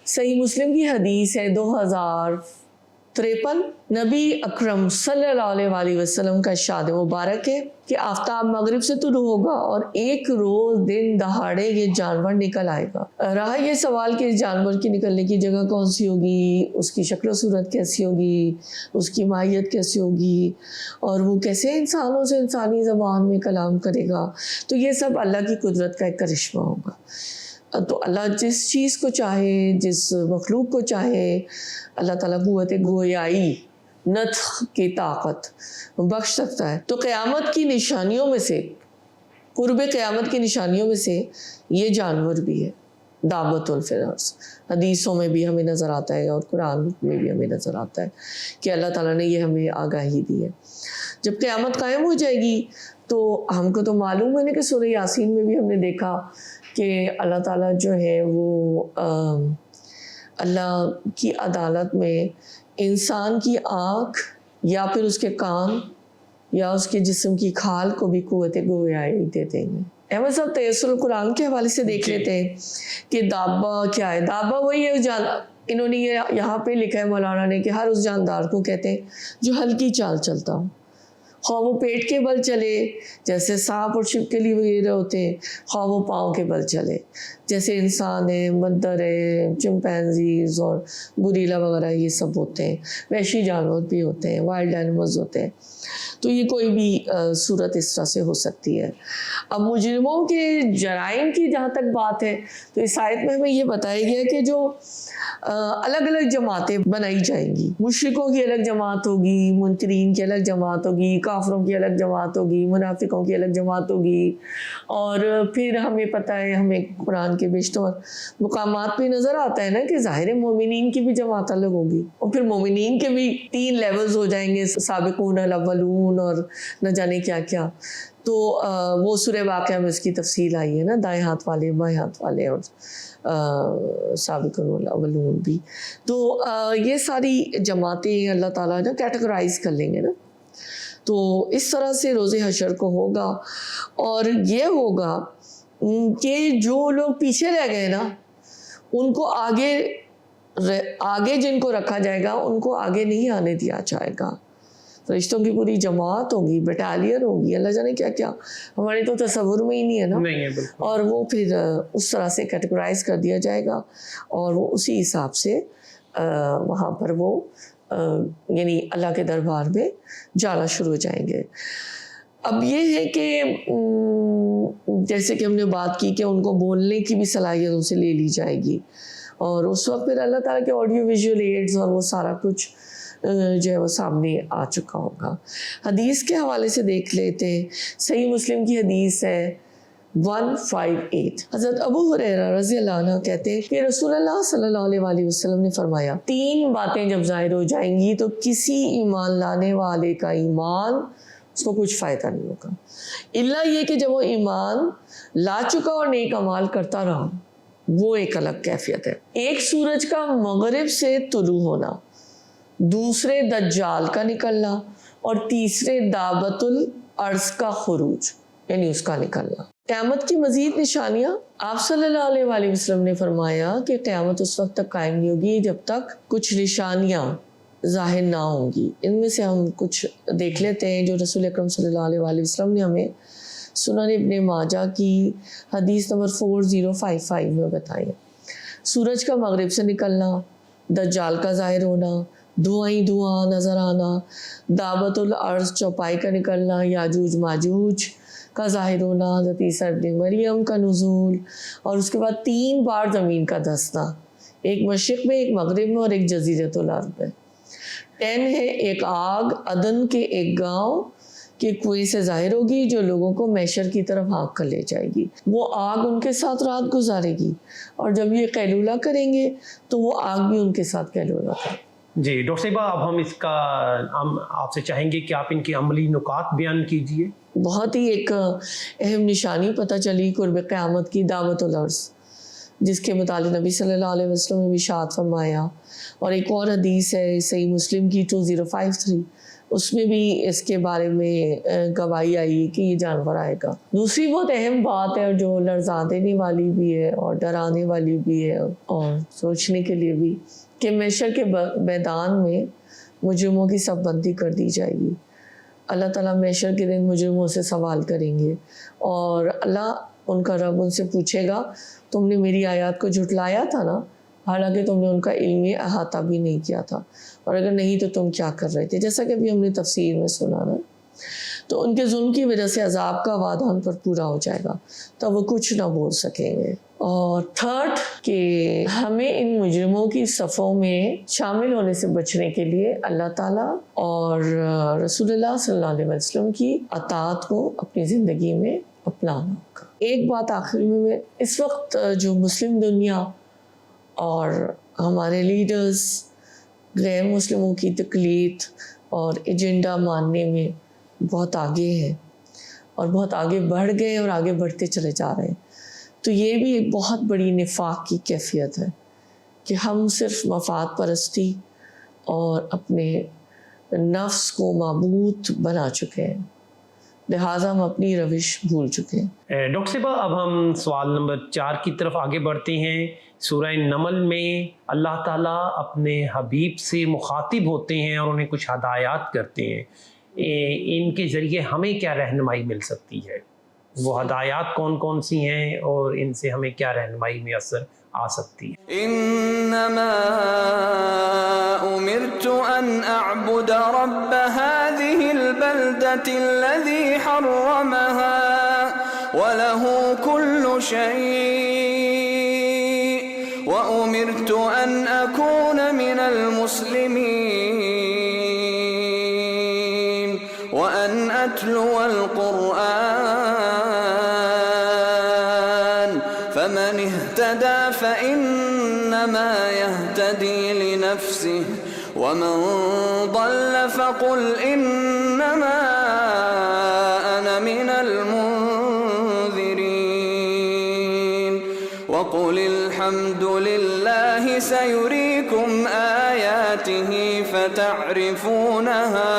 [SPEAKER 1] صحیح مسلم کی حدیث ہے 2053. نبی اکرم صلی اللہ علیہ وسلم کا ارشاد مبارک ہے کہ آفتاب مغرب سے طلوع ہوگا اور ایک روز دن دہاڑے یہ جانور نکل آئے گا. رہا یہ سوال کہ اس جانور کی نکلنے کی جگہ کون سی ہوگی، اس کی شکل و صورت کیسی ہوگی، اس کی ماہیت کیسی ہوگی، اور وہ کیسے انسانوں سے انسانی زبان میں کلام کرے گا، تو یہ سب اللہ کی قدرت کا ایک کرشمہ ہوگا. تو اللہ جس چیز کو چاہے، جس مخلوق کو چاہے، اللہ تعالیٰ قوت گویائی، نطق کی طاقت بخش سکتا ہے. تو قیامت کی نشانیوں میں سے، قرب قیامت کی نشانیوں میں سے یہ جانور بھی ہے دابۃ الفرس. حدیثوں میں بھی ہمیں نظر آتا ہے اور قرآن میں بھی ہمیں نظر آتا ہے کہ اللہ تعالیٰ نے یہ ہمیں آگاہی دی ہے. جب قیامت قائم ہو جائے گی تو ہم کو تو معلوم ہے نا کہ سورہ یاسین میں بھی ہم نے دیکھا کہ اللہ تعالیٰ جو ہے وہ اللہ کی عدالت میں انسان کی آنکھ یا پھر اس کے کان یا اس کے جسم کی کھال کو بھی قوت گویائی دے دیں گے. احمد صاحب تیسر القرآن کے حوالے سے دیکھ لیتے ہیں کہ دابہ کیا ہے. دابہ وہی ہے انہوں نے یہاں پہ لکھا ہے مولانا نے کہ ہر اس جاندار کو کہتے ہیں جو ہلکی چال چلتا ہو، خواہ وہ پیٹ کے بل چلے جیسے سانپ اور چھپکلی وغیرہ ہوتے ہیں، خواہ وہ پاؤں کے بل چلے جیسے انسان ہے، بندر ہے، چمپینزیز اور گوریلا وغیرہ یہ سب ہوتے ہیں. وحشی جانور بھی ہوتے ہیں، وائلڈ اینیملز ہوتے ہیں. تو یہ کوئی بھی صورت اس طرح سے ہو سکتی ہے. اب مجرموں کے جرائم کی جہاں تک بات ہے تو اس آیت میں ہمیں یہ بتایا گیا کہ جو الگ الگ جماعتیں بنائی جائیں گی، مشرکوں کی الگ جماعت ہوگی، منکرین کی الگ جماعت ہوگی، کافروں کی الگ جماعت ہوگی، منافقوں کی الگ جماعت ہوگی. اور پھر ہمیں پتہ ہے، ہمیں قرآن کے بیشتر مقامات پہ نظر آتا ہے نا کہ ظاہر مومنین کی بھی جماعت الگ ہوگی، اور پھر مومنین کے بھی 3 لیولز ہو جائیں گے، سابقون الاولون اور نہ جانے کیا کیا. تو وہ سورہ واقعہ میں اس کی تفصیل آئی ہے نا، دائیں ہاتھ والے، بائیں ہاتھ والے، اور سابقون الاولون بھی. تو یہ ساری جماعتیں اللہ تعالیٰ نا کیٹیگرائز کر لیں گے نا. تو اس طرح سے روز حشر کو ہوگا، اور یہ ہوگا کہ جو لوگ پیچھے رہ گئے نا ان کو آگے جن کو رکھا جائے گا ان کو آگے نہیں آنے دیا جائے گا. فرشتوں کی پوری جماعت ہوگی، بٹالین ہوگی، اللہ جانے کیا کیا، ہمارے تو تصور میں ہی نہیں ہے نا. اور وہ پھر اس طرح سے کیٹیگرائز کر دیا جائے گا، اور وہ اسی حساب سے وہاں پر وہ یعنی اللہ کے دربار میں جانا شروع ہو جائیں گے. اب یہ ہے کہ جیسے کہ ہم نے بات کی کہ ان کو بولنے کی بھی صلاحیت ان سے لے لی جائے گی, اور اس وقت پھر اللہ تعالیٰ کے آڈیو ویژول ایڈز اور وہ سارا کچھ جو ہے وہ سامنے آ چکا ہوگا. حدیث کے حوالے سے دیکھ لیتے ہیں. صحیح مسلم کی حدیث ہے 158. حضرت ابو ہریرہ رضی اللہ عنہ کہتے ہیں کہ رسول اللہ صلی اللہ علیہ وسلم نے فرمایا 3 باتیں جب ظاہر ہو جائیں گی تو کسی ایمان لانے والے کا ایمان اس کو کچھ فائدہ نہیں ہوگا, الا یہ کہ جب وہ ایمان لا چکا اور نیک اعمال کرتا رہا, وہ ایک الگ کیفیت ہے. ایک سورج کا مغرب سے طلوع ہونا, دوسرے دجال کا نکلنا, اور تیسرے دابت الارض کا خروج یعنی اس کا نکلنا. قیامت کی مزید نشانیاں, آپ صلی اللہ علیہ وسلم نے فرمایا کہ قیامت اس وقت تک قائم نہیں ہوگی جب تک کچھ نشانیاں ظاہر نہ ہوں گی. ان میں سے ہم کچھ دیکھ لیتے ہیں جو رسول اکرم صلی اللہ علیہ وسلم نے ہمیں سنن ابن ماجہ کی حدیث نمبر 4055 میں بتائی. سورج کا مغرب سے نکلنا, دجال کا ظاہر ہونا, دھواں ہی دھواں نظر آنا, دابت الارض چوپائی کا نکلنا, یاجوج ماجوج کا ظاہر ہونا, حضرت عیسیٰ ابن مریم کا نزول, اور اس کے بعد 3 بار زمین کا دھسنا, ایک مشرق میں, ایک مغرب میں, اور ایک جزیرۃ العرب میں. 10 ہے ایک آگ عدن کے ایک گاؤں کے کنویں سے ظاہر ہوگی جو لوگوں کو محشر کی طرف ہانک کر لے جائے گی. وہ آگ ان کے ساتھ رات گزارے گی, اور جب یہ قیلولہ کریں گے تو وہ آگ بھی ان کے ساتھ قیلولہ کرے.
[SPEAKER 2] جی ڈاکٹر صاحبہ, اب ہم آپ سے چاہیں گے کہ آپ ان کی عملی نکات بیان کیجئے.
[SPEAKER 1] بہت ہی ایک اہم نشانی پتہ چلی قرب قیامت کی, دعوت الارض, جس کے متعلق نبی صلی اللہ علیہ وسلم نے ارشاد فرمایا. اور ایک اور حدیث ہے صحیح مسلم کی 2053, اس میں بھی اس کے بارے میں گواہی آئی کہ یہ جانور آئے گا. دوسری بہت اہم بات ہے جو لرزا دینے والی بھی ہے اور ڈرانے والی بھی ہے اور سوچنے کے لیے بھی, کہ محشر کے میدان میں مجرموں کی صف بندی کر دی جائے گی. اللہ تعالیٰ محشر کے دن مجرموں سے سوال کریں گے, اور اللہ ان کا رب ان سے پوچھے گا تم نے میری آیات کو جھٹلایا تھا نا, حالانکہ تم نے ان کا علمی احاطہ بھی نہیں کیا تھا, اور اگر نہیں تو تم کیا کر رہے تھے, جیسا کہ ابھی ہم نے تفسیر میں سنا نا. تو ان کے ظلم کی وجہ سے عذاب کا وعدہ ان پر پورا ہو جائے گا, تو وہ کچھ نہ بول سکیں گے. اور 3rd کہ ہمیں ان مجرموں کی صفوں میں شامل ہونے سے بچنے کے لیے اللہ تعالیٰ اور رسول اللہ صلی اللہ علیہ وسلم کی اطاعت کو اپنی زندگی میں اپنانا ہوگا. ایک بات آخری میں, اس وقت جو مسلم دنیا اور ہمارے لیڈرز غیر مسلموں کی تقلید اور ایجنڈا ماننے میں بہت آگے ہیں, اور بہت آگے بڑھ گئے اور آگے بڑھتے چلے جا رہے ہیں. تو یہ بھی ایک بہت بڑی نفاق کی کیفیت ہے کہ ہم صرف مفاد پرستی اور اپنے نفس کو معبود بنا چکے ہیں, لہٰذا ہم اپنی روش بھول چکے ہیں.
[SPEAKER 2] ڈاکٹر صاحبہ, اب ہم سوال نمبر 4 کی طرف آگے بڑھتے ہیں. سورہ نمل میں اللہ تعالیٰ اپنے حبیب سے مخاطب ہوتے ہیں اور انہیں کچھ ہدایات کرتے ہیں. ان کے ذریعے ہمیں کیا رہنمائی مل سکتی ہے؟ وہ ہدایات کون کون سی ہیں اور ان سے ہمیں کیا رہنمائی میسر آ سکتی ہے؟
[SPEAKER 3] انما امرت ان اعبد رب هذه البلدة الذي حرمها وله كل شيء وامرت ان اكون من المسلمين وان اتلو القرآن فمن اهتدى فإنما يهتدي لنفسه ومن ضل فقل إنما أنا من المنذرين وقل الحمد لله سيريكم آياته فتعرفونها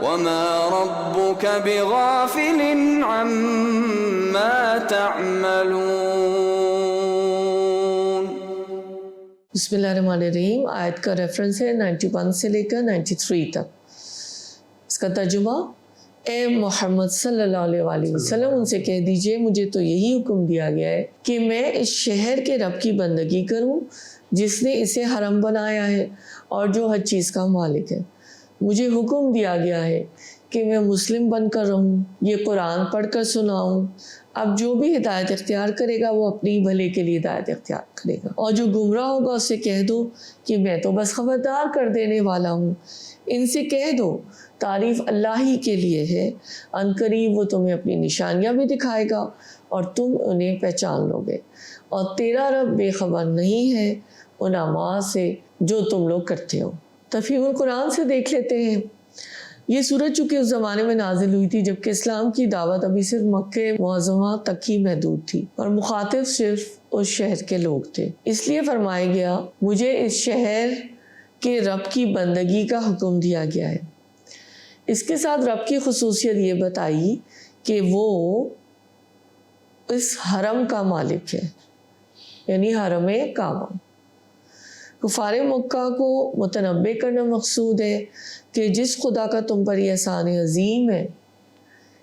[SPEAKER 3] وما ربك بغافل عما تعملون.
[SPEAKER 1] بسم اللہ الرحمن الرحیم. آیت کا ریفرنس ہے 91 سے لے کر 93 تک. اس کا ترجمہ اے محمد صلی اللہ علیہ وسلم ان سے کہہ دیجئے مجھے تو یہی حکم دیا گیا ہے کہ میں اس شہر کے رب کی بندگی کروں جس نے اسے حرم بنایا ہے اور جو ہر چیز کا مالک ہے. مجھے حکم دیا گیا ہے کہ میں مسلم بن کر رہوں، یہ قرآن پڑھ کر سناؤں. اب جو بھی ہدایت اختیار کرے گا وہ اپنی بھلے کے لیے ہدایت اختیار کرے گا، اور جو گمراہ ہوگا اسے کہہ دو کہ میں تو بس خبردار کر دینے والا ہوں. ان سے کہہ دو تعریف اللہ ہی کے لیے ہے، عنقریب وہ تمہیں اپنی نشانیاں بھی دکھائے گا اور تم انہیں پہچان لو گے، اور تیرا رب بے خبر نہیں ہے ان اعمال سے جو تم لوگ کرتے ہو. تفہیم القرآن سے دیکھ لیتے ہیں. یہ سورت چونکہ اس زمانے میں نازل ہوئی تھی جبکہ اسلام کی دعوت ابھی صرف مکہ معظمہ تک ہی محدود تھی اور مخاطب صرف اس شہر کے لوگ تھے. اس لیے فرمایا گیا مجھے اس شہر کے رب کی بندگی کا حکم دیا گیا ہے. اس کے ساتھ رب کی خصوصیت یہ بتائی کہ وہ اس حرم کا مالک ہے، یعنی حرم کعبہ. کفار مکہ کو متنبع کرنا مقصود ہے کہ جس خدا کا تم پر یہ احسان عظیم ہے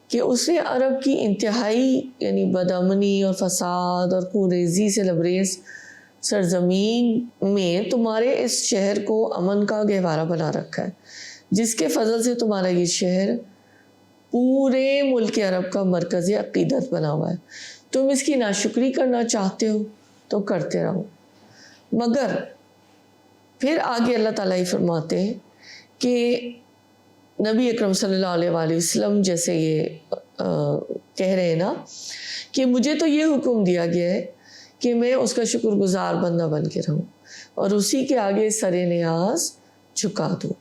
[SPEAKER 1] کہ اس نے عرب کی انتہائی یعنی بدامنی اور فساد اور خونریزی سے لبریز سرزمین میں تمہارے اس شہر کو امن کا گہوارہ بنا رکھا ہے، جس کے فضل سے تمہارا یہ شہر پورے ملک عرب کا مرکز عقیدت بنا ہوا ہے. تم اس کی ناشکری کرنا چاہتے ہو تو کرتے رہو. مگر پھر آگے اللہ تعالیٰ ہی فرماتے ہیں کہ نبی اکرم صلی اللہ علیہ وآلہ وسلم جیسے یہ کہہ رہے ہیں نا کہ مجھے تو یہ حکم دیا گیا ہے کہ میں اس کا شکر گزار بندہ بن کے رہوں اور اسی کے آگے سر نیاز جھکا دوں.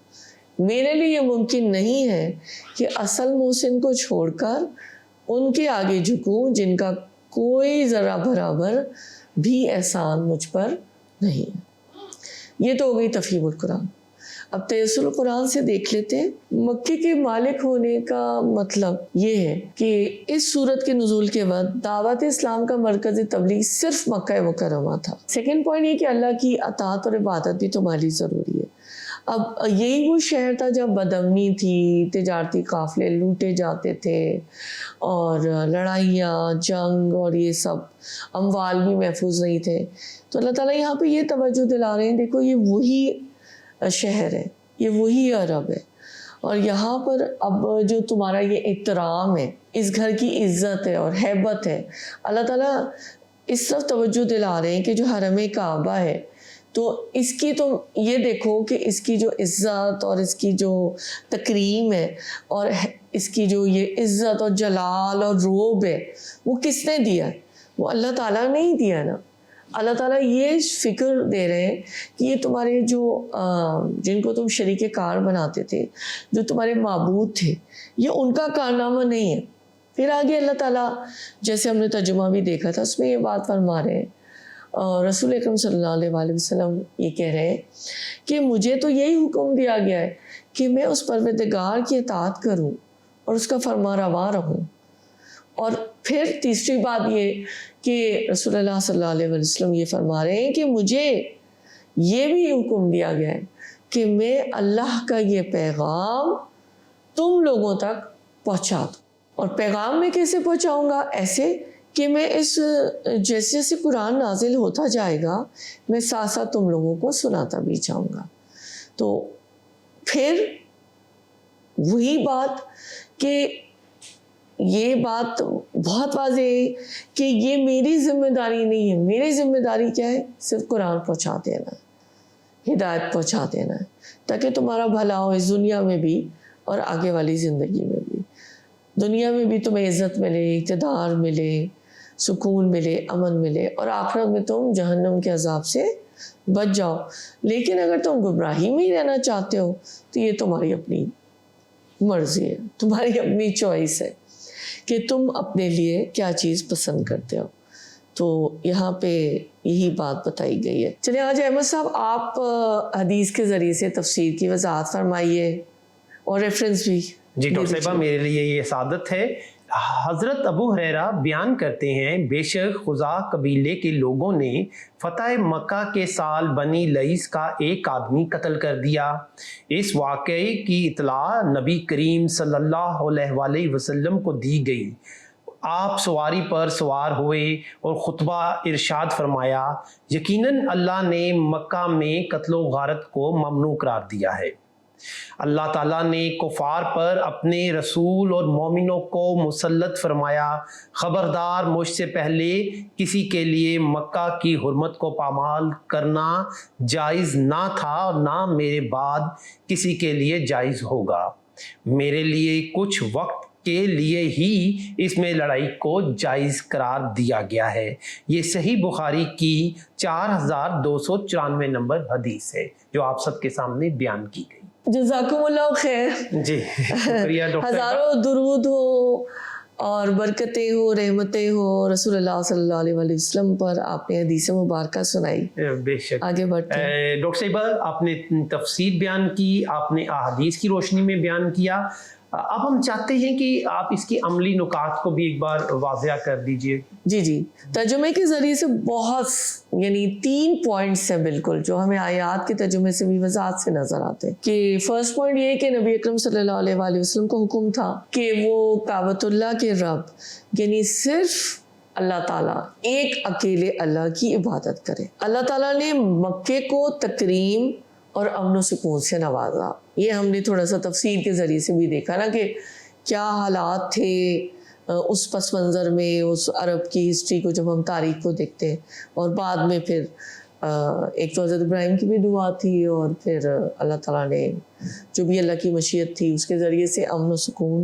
[SPEAKER 1] میرے لیے یہ ممکن نہیں ہے کہ اصل محسن کو چھوڑ کر ان کے آگے جھکوں جن کا کوئی ذرا برابر بھی احسان مجھ پر نہیں ہے. یہ تو ہو گئی تفہیم القرآن. اب تیسر القرآن سے دیکھ لیتے ہیں. مکے کے مالک ہونے کا مطلب یہ ہے کہ اس سورت کے نزول کے بعد دعوت اسلام کا مرکز تبلیغ صرف مکہ مکرمہ تھا. سیکنڈ پوائنٹ یہ کہ اللہ کی اطاعت اور عبادت بھی تمہاری ضروری ہے. اب یہی وہ شہر تھا جہاں بدامنی تھی، تجارتی قافلے لوٹے جاتے تھے اور لڑائیاں جنگ اور یہ سب، اموال بھی محفوظ نہیں تھے. تو اللہ تعالیٰ یہاں پہ یہ توجہ دلا رہے ہیں دیکھو یہ وہی شہر ہے، یہ وہی عرب ہے، اور یہاں پر اب جو تمہارا یہ احترام ہے، اس گھر کی عزت ہے اور ہیبت ہے، اللہ تعالیٰ اس طرف توجہ دلا رہے ہیں کہ جو حرم کعبہ ہے تو اس کی تم یہ دیکھو کہ اس کی جو عزت اور اس کی جو تکریم ہے اور اس کی جو یہ عزت اور جلال اور روب ہے وہ کس نے دیا ہے؟ وہ اللہ تعالیٰ نے ہی دیا نا. اللہ تعالیٰ یہ فکر دے رہے ہیں کہ یہ تمہارے جو جن کو تم شریک کار بناتے تھے، جو تمہارے معبود تھے، یہ ان کا کارنامہ نہیں ہے. پھر آگے اللہ تعالیٰ جیسے ہم نے ترجمہ بھی دیکھا تھا اس میں یہ بات فرما رہے ہیں، اور رسول اکرم صلی اللہ علیہ وآلہ وسلم یہ کہہ رہے ہیں کہ مجھے تو یہی حکم دیا گیا ہے کہ میں اس پروردگار کی اطاعت کروں اور اس کا فرما روا رہوں. اور پھر تیسری بات یہ کہ رسول اللہ صلی اللہ علیہ وسلم یہ فرما رہے ہیں کہ مجھے یہ بھی حکم دیا گیا ہے کہ میں اللہ کا یہ پیغام تم لوگوں تک پہنچا دوں. اور پیغام میں کیسے پہنچاؤں گا؟ ایسے کہ میں اس جیسے جیسے قرآن نازل ہوتا جائے گا میں ساتھ ساتھ تم لوگوں کو سناتا بھی جاؤں گا. تو پھر وہی بات کہ یہ بات بہت واضح ہے کہ یہ میری ذمہ داری نہیں ہے. میری ذمہ داری کیا ہے؟ صرف قرآن پہنچا دینا، ہدایت پہنچا دینا ہے تاکہ تمہارا بھلا ہو اس دنیا میں بھی اور آگے والی زندگی میں بھی. دنیا میں بھی تمہیں عزت ملے، اقتدار ملے، سکون ملے، امن ملے، اور آخرت میں تم جہنم کے عذاب سے بچ جاؤ. لیکن اگر تم گمراہی میں ہی رہنا چاہتے ہو تو یہ تمہاری اپنی مرضی ہے، تمہاری اپنی چوائس ہے کہ تم اپنے لیے کیا چیز پسند کرتے ہو. تو یہاں پہ یہی بات بتائی گئی ہے. چلیں آج احمد صاحب آپ حدیث کے ذریعے سے تفسیر کی وضاحت فرمائیے اور ریفرنس بھی.
[SPEAKER 2] جی ڈاکٹر صاحبہ، میرے لیے یہ سعادت ہے حضرت ابو ہریرہ بیان کرتے ہیں بے شک خزاع قبیلے کے لوگوں نے فتح مکہ کے سال بنی لئیس کا ایک آدمی قتل کر دیا۔ اس واقعے کی اطلاع نبی کریم صلی اللہ علیہ وآلہ وسلم کو دی گئی۔ آپ سواری پر سوار ہوئے اور خطبہ ارشاد فرمایا، یقیناً اللہ نے مکہ میں قتل و غارت کو ممنوع قرار دیا ہے۔ اللہ تعالیٰ نے کفار پر اپنے رسول اور مومنوں کو مسلط فرمایا، خبردار مجھ سے پہلے کسی کے لیے مکہ کی حرمت کو پامال کرنا جائز نہ تھا اور نہ میرے بعد کسی کے لیے جائز ہوگا۔ میرے لیے کچھ وقت کے لیے ہی اس میں لڑائی کو جائز قرار دیا گیا ہے۔ یہ صحیح بخاری کی 4294 نمبر حدیث ہے جو آپ سب کے سامنے بیان کی گئی۔
[SPEAKER 1] جزاکم اللہ خیر۔
[SPEAKER 2] جی شکریہ ڈاکٹر۔
[SPEAKER 1] ہزاروں درود ہو اور برکتیں ہو، رحمتیں ہو رسول اللہ صلی اللہ علیہ وآلہ وسلم پر۔ آپ نے حدیث مبارکہ سنائی،
[SPEAKER 2] بے شک۔
[SPEAKER 1] آگے بڑھتے ہیں۔
[SPEAKER 2] ڈاکٹر صاحبہ آپ نے تفسیر بیان کی، آپ نے احادیث کی روشنی میں بیان کیا، اب ہم چاہتے ہیں کہ آپ اس کی عملی نکات کو بھی ایک بار واضح کر دیجئے۔
[SPEAKER 1] جی ترجمے کے ذریعے سے بہت یعنی 3 پوائنٹس ہیں بالکل جو ہمیں آیات کے ترجمے سے بھی وضاحت سے نظر آتے ہیں۔ کہ فرسٹ پوائنٹ یہ ہے کہ نبی اکرم صلی اللہ علیہ وآلہ وسلم کو حکم تھا کہ وہ کعبۃ اللہ کے رب یعنی صرف اللہ تعالیٰ ایک اکیلے اللہ کی عبادت کرے۔ اللہ تعالیٰ نے مکے کو تکریم اور امن و سکون سے نوازا۔ یہ ہم نے تھوڑا سا تفسیر کے ذریعے سے بھی دیکھا نا کہ کیا حالات تھے اس پس منظر میں، اس عرب کی ہسٹری کو جب ہم تاریخ کو دیکھتے ہیں، اور بعد میں پھر ایک تو حضرت ابراہیم کی بھی دعا تھی اور پھر اللہ تعالیٰ نے جو بھی اللہ کی مشیت تھی اس کے ذریعے سے امن و سکون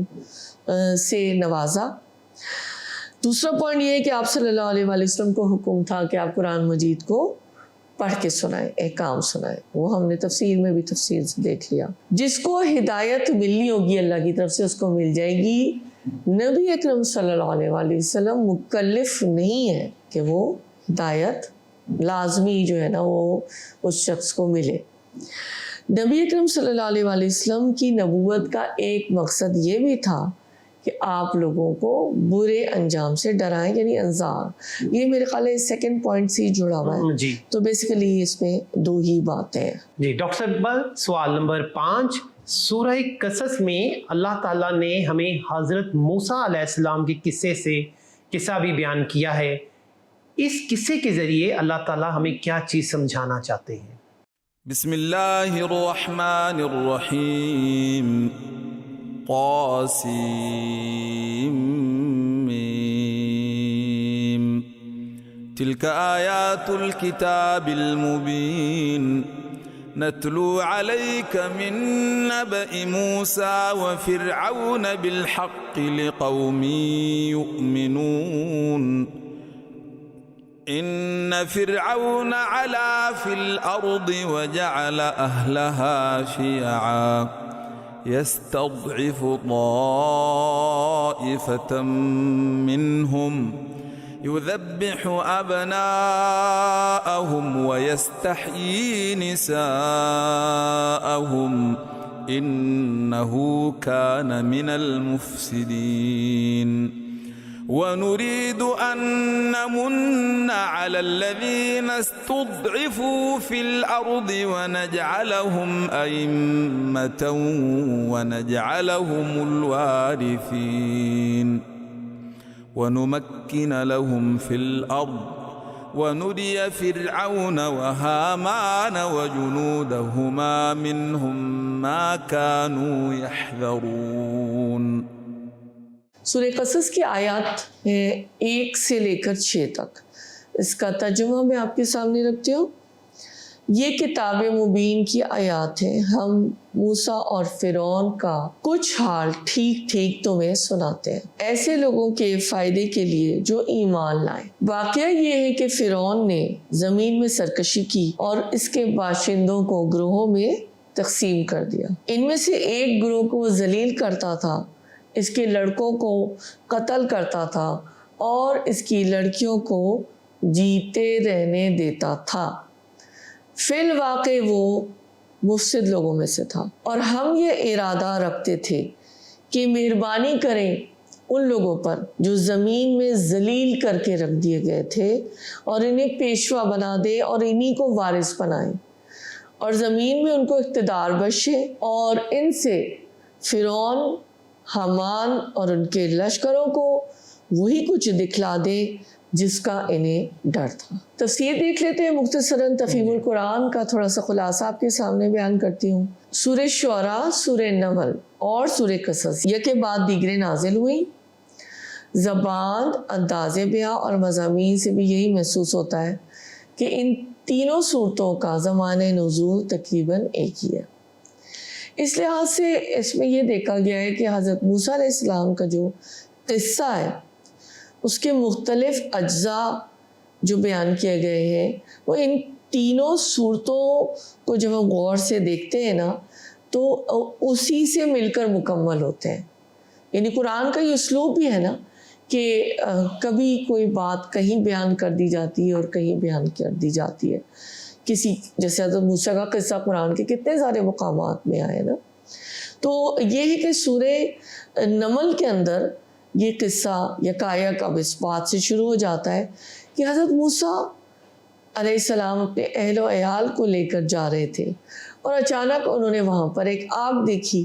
[SPEAKER 1] سے نوازا۔ دوسرا پوائنٹ یہ ہے کہ آپ صلی اللہ علیہ وآلہ وسلم کو حکم تھا کہ آپ قرآن مجید کو پڑھ کے سنائیں، احکام سنائیں۔ وہ ہم نے تفسیر میں بھی تفصیل سے دیکھ لیا۔ جس کو ہدایت ملنی ہوگی اللہ کی طرف سے اس کو مل جائے گی۔ نبی اکرم صلی اللہ علیہ وآلہ وسلم مکلف نہیں ہے کہ وہ ہدایت لازمی جو ہے نا وہ اس شخص کو ملے۔ نبی اکرم صلی اللہ علیہ وآلہ وسلم کی نبوت کا ایک مقصد یہ بھی تھا کہ آپ لوگوں کو برے انجام سے ڈرائیں، یعنی انذار۔ یہ میرے خیال ہے سیکنڈ پوائنٹ سے جڑا ہوا ہے۔
[SPEAKER 2] جی
[SPEAKER 1] تو بیسیکلی اس میں 2 ہی باتیں ہیں۔
[SPEAKER 2] جی ڈاکٹر صاحب، سوال نمبر 5، سورہ قصص میں اللہ تعالیٰ نے ہمیں حضرت موسیٰ علیہ السلام کے قصہ بھی بیان کیا ہے۔ اس قصے کے ذریعے اللہ تعالیٰ ہمیں کیا چیز سمجھانا چاہتے ہیں؟
[SPEAKER 3] بسم اللہ الرحمن الرحیم قاسم تلك آیات الكتاب المبین نتلو عليك من نبأ موسى وفرعون بالحق لقوم يؤمنون إن فرعون علا في الأرض وجعل أهلها شيعا يستضعف طائفة منهم يذبح أبناءهم ويستحيي نساءهم إنه كان من المفسدين ونريد أن نمن على الذين استضعفوا في الأرض ونجعلهم أئمة ونجعلهم الوارثين ونمكن لهم في الأرض ونري فرعون وهامان وجنودهما منهم ما كانوا يحذرون۔
[SPEAKER 1] سورہ قصص کی آیات ہیں 1 سے لے کر 6 تک۔ اس کا ترجمہ میں آپ کے سامنے رکھتی ہوں۔ یہ کتاب مبین کی آیات ہیں، ہم موسیٰ اور فرعون کا کچھ حال ٹھیک ٹھیک تمہیں سناتے ہیں، ایسے لوگوں کے فائدے کے لیے جو ایمان لائیں۔ واقعہ یہ ہے کہ فرعون نے زمین میں سرکشی کی اور اس کے باشندوں کو گروہوں میں تقسیم کر دیا۔ ان میں سے ایک گروہ کو وہ ذلیل کرتا تھا، اس کے لڑکوں کو قتل کرتا تھا اور اس کی لڑکیوں کو جیتے رہنے دیتا تھا۔ فی الواقع وہ مفسد لوگوں میں سے تھا، اور ہم یہ ارادہ رکھتے تھے کہ مہربانی کریں ان لوگوں پر جو زمین میں ذلیل کر کے رکھ دیے گئے تھے اور انہیں پیشوا بنا دے اور انہی کو وارث بنائے اور زمین میں ان کو اقتدار بخشے اور ان سے فرعون، حامان اور ان کے لشکروں کو وہی کچھ دکھلا دے جس کا انہیں ڈر تھا۔ تفسیر دیکھ لیتے ہیں مختصراً تفہیم القرآن کا تھوڑا سا خلاصہ آپ کے سامنے بیان کرتی ہوں۔ سورہ شعراء، سورہ نمل اور سورہ قصص یکے بعد دیگرے نازل ہوئی۔ زبان، انداز بیاں اور مضامین سے بھی یہی محسوس ہوتا ہے کہ ان تینوں صورتوں کا زمانہ نزول تقریباً ایک ہی ہے۔ اس لحاظ سے اس میں یہ دیکھا گیا ہے کہ حضرت موسیٰ علیہ السلام کا جو قصہ ہے اس کے مختلف اجزاء جو بیان کیے گئے ہیں وہ ان تینوں صورتوں کو جب ہم غور سے دیکھتے ہیں نا تو اسی سے مل کر مکمل ہوتے ہیں۔ یعنی قرآن کا یہ اسلوب بھی ہے نا کہ کبھی کوئی بات کہیں بیان کر دی جاتی ہے اور کہیں بیان کر دی جاتی ہے۔ کسی جیسے حضرت موسیٰ کا قصہ قرآن کے کتنے سارے مقامات میں آئے نا، تو یہ ہے کہ سورہ نمل کے اندر یہ قصہ یکایک اب اس بات سے شروع ہو جاتا ہے کہ حضرت موسیٰ علیہ السلام اپنے اہل و عیال کو لے کر جا رہے تھے اور اچانک انہوں نے وہاں پر ایک آگ دیکھی۔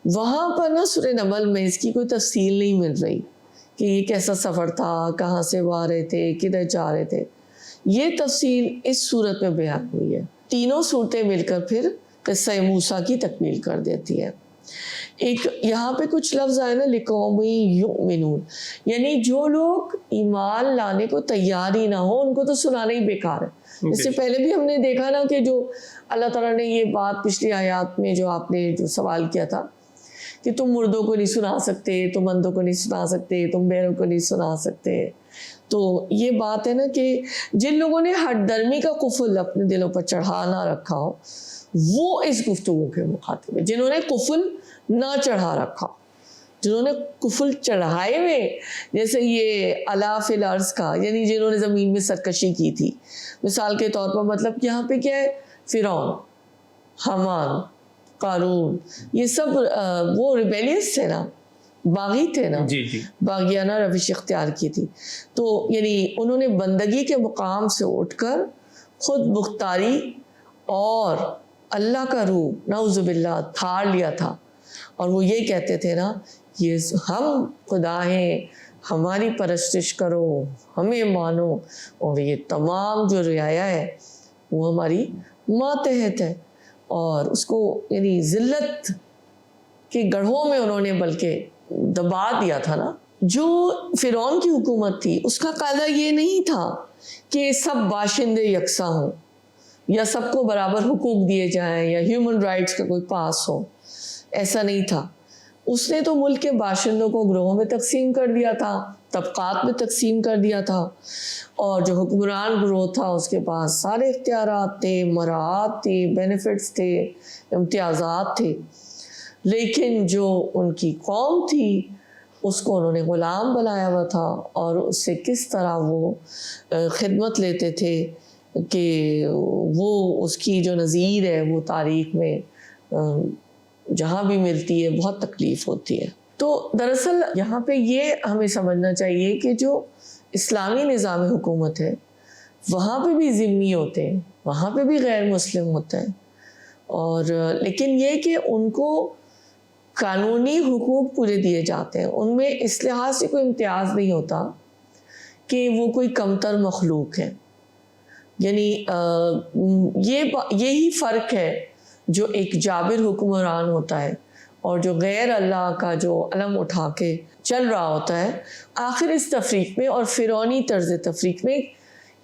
[SPEAKER 1] وہاں پر نا سورہ نمل میں اس کی کوئی تفصیل نہیں مل رہی کہ یہ کیسا سفر تھا، کہاں سے وہ آ رہے تھے، کدھر جا رہے تھے۔ یہ تفصیل اس صورت میں بیان ہوئی ہے۔ تینوں صورتیں مل کر پھر قصہ موسیٰ کی تکمیل کر دیتی ہے۔ ایک یہاں پہ کچھ لفظ آئے نا لِقَوْمٍ یُؤْمِنُونَ، یعنی جو لوگ ایمان لانے کو تیار ہی نہ ہو ان کو تو سنانا ہی بیکار ہے۔ اس سے پہلے بھی ہم نے دیکھا نا کہ جو اللہ تعالیٰ نے یہ بات پچھلی آیات میں جو آپ نے جو سوال کیا تھا کہ تم مردوں کو نہیں سنا سکتے، تم اندھوں کو نہیں سنا سکتے، تم بہروں کو نہیں سنا سکتے، تو یہ بات ہے نا کہ جن لوگوں نے ہٹ درمی کا قفل اپنے دلوں پر چڑھا نہ رکھا ہو وہ اس گفتگو کے مخاطب ہیں۔ جنہوں نے قفل نہ چڑھا رکھا، جنہوں نے قفل چڑھائے ہوئے، جیسے یہ علا فی الارض کا، یعنی جنہوں نے زمین میں سرکشی کی تھی، مثال کے طور پر مطلب کہ یہاں پہ کیا ہے، فرعون، حامان، قارون، یہ سب وہ ریبیلیس تھے نا، باغی تھے نا، باغیانہ روش اختیار کی تھی، تو یعنی انہوں نے بندگی کے مقام سے اٹھ کر خود مختاری اور اللہ کا روح نعوذ باللہ تھار لیا تھا، اور وہ یہ کہتے تھے نا یہ ہم خدا ہیں، ہماری پرستش کرو، ہمیں مانو، اور یہ تمام جو رعایا ہے وہ ہماری ماتحت ہے، اور اس کو یعنی ذلت کے گڑھوں میں انہوں نے بلکہ دبا دیا تھا نا۔ جو فرعون کی حکومت تھی اس کا قاعدہ یہ نہیں تھا کہ سب باشندے یکساں ہوں یا سب کو برابر حقوق دیے جائیں یا ہیومن رائٹس کا کوئی پاس ہو، ایسا نہیں تھا۔ اس نے تو ملک کے باشندوں کو گروہوں میں تقسیم کر دیا تھا، طبقات میں تقسیم کر دیا تھا، اور جو حکمران گروہ تھا اس کے پاس سارے اختیارات تھے، مراعات تھی، بینیفٹس تھے، امتیازات تھے، لیکن جو ان کی قوم تھی اس کو انہوں نے غلام بنایا ہوا تھا، اور اس سے کس طرح وہ خدمت لیتے تھے کہ وہ اس کی جو نظیر ہے وہ تاریخ میں جہاں بھی ملتی ہے بہت تکلیف ہوتی ہے۔ تو دراصل یہاں پہ یہ ہمیں سمجھنا چاہیے کہ جو اسلامی نظام حکومت ہے وہاں پہ بھی ذمی ہوتے ہیں، وہاں پہ بھی غیر مسلم ہوتے ہیں، اور لیکن یہ کہ ان کو قانونی حقوق پورے دیے جاتے ہیں، ان میں اس لحاظ سے کوئی امتیاز نہیں ہوتا کہ وہ کوئی کمتر مخلوق ہے۔ یعنی یہی فرق ہے جو ایک جابر حکمران ہوتا ہے اور جو غیر اللہ کا جو علم اٹھا کے چل رہا ہوتا ہے۔ آخر اس تفریق میں اور فرعونی طرز تفریق میں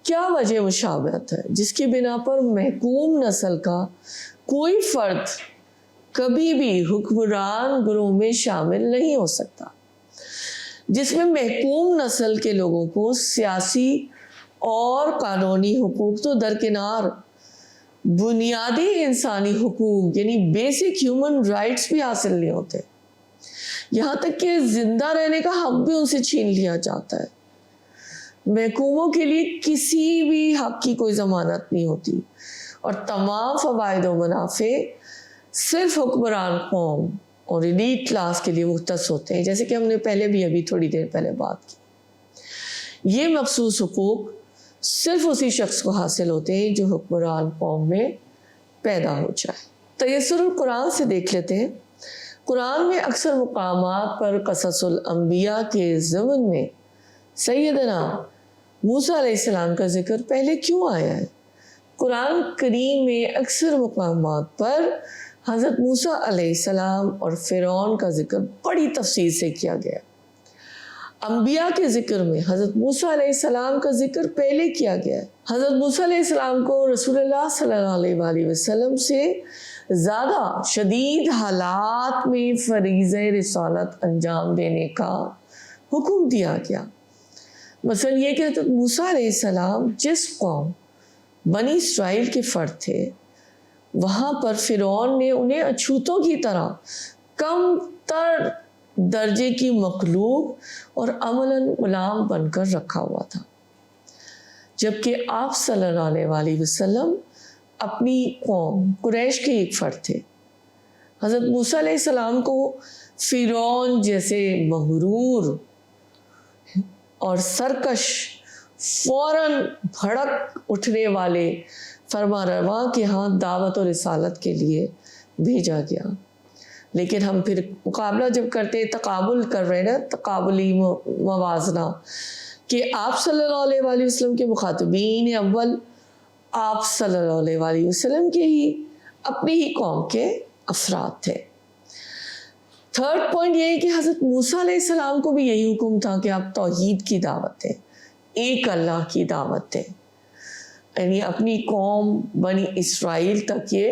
[SPEAKER 1] کیا وجہ مشابہت ہے جس کی بنا پر محکوم نسل کا کوئی فرد کبھی بھی حکمران گروہ میں شامل نہیں ہو سکتا، جس میں محکوم نسل کے لوگوں کو سیاسی اور قانونی حقوق تو درکنار، بنیادی انسانی حقوق یعنی بیسک ہیومن رائٹس بھی حاصل نہیں ہوتے، یہاں تک کہ زندہ رہنے کا حق بھی ان سے چھین لیا جاتا ہے۔ محکوموں کے لیے کسی بھی حق کی کوئی ضمانت نہیں ہوتی، اور تمام فوائد و منافع صرف حکمران قوم اور ایلیٹ کلاس کے لیے مختص ہوتے ہیں، جیسے کہ ہم نے پہلے بھی ابھی تھوڑی دیر پہلے بات کی۔ یہ مخصوص حقوق صرف اسی شخص کو حاصل ہوتے ہیں جو حکمران قوم میں پیدا ہو جائے۔ تیسر القرآن سے دیکھ لیتے ہیں۔ قرآن میں اکثر مقامات پر قصص الانبیاء کے ضمن میں سیدنا موسیٰ علیہ السلام کا ذکر پہلے کیوں آیا ہے؟ قرآن کریم میں اکثر مقامات پر حضرت موسیٰ علیہ السلام اور فرعون کا ذکر بڑی تفصیل سے کیا گیا۔ انبیاء کے ذکر میں حضرت موسیٰ علیہ السلام کا ذکر پہلے کیا گیا ہے۔ حضرت موسیٰ علیہ السلام کو رسول اللہ صلی اللہ علیہ وآلہ وسلم سے زیادہ شدید حالات میں فریضہ رسالت انجام دینے کا حکم دیا گیا۔ مثلا یہ کہ حضرت موسیٰ علیہ السلام جس قوم بنی اسرائیل کے فرد تھے، وہاں پر فرعون نے انہیں اچھوتوں کی طرح کم تر درجے کی مخلوق اور عملاً غلام بن کر رکھا ہوا تھا، جبکہ آپ صلی اللہ علیہ وآلہ وسلم اپنی قوم قریش کے ایک فرد تھے۔ حضرت موسیٰ علیہ السلام کو فرعون جیسے مغرور اور سرکش فوراً بھڑک اٹھنے والے فرما رواں کے ہاں دعوت و رسالت کے لیے بھیجا گیا۔ لیکن ہم پھر مقابلہ جب کرتے تقابل کر رہے نا، تقابلی موازنہ، کہ آپ صلی اللہ علیہ وآلہ وسلم کے مخاطبین اول آپ صلی اللہ علیہ وآلہ وسلم کے ہی اپنی ہی قوم کے افراد تھے۔ تھرڈ پوائنٹ یہ ہے کہ حضرت موسیٰ علیہ السلام کو بھی یہی حکم تھا کہ آپ توحید کی دعوت دیں، ایک اللہ کی دعوت دیں، یعنی اپنی قوم بنی اسرائیل تک یہ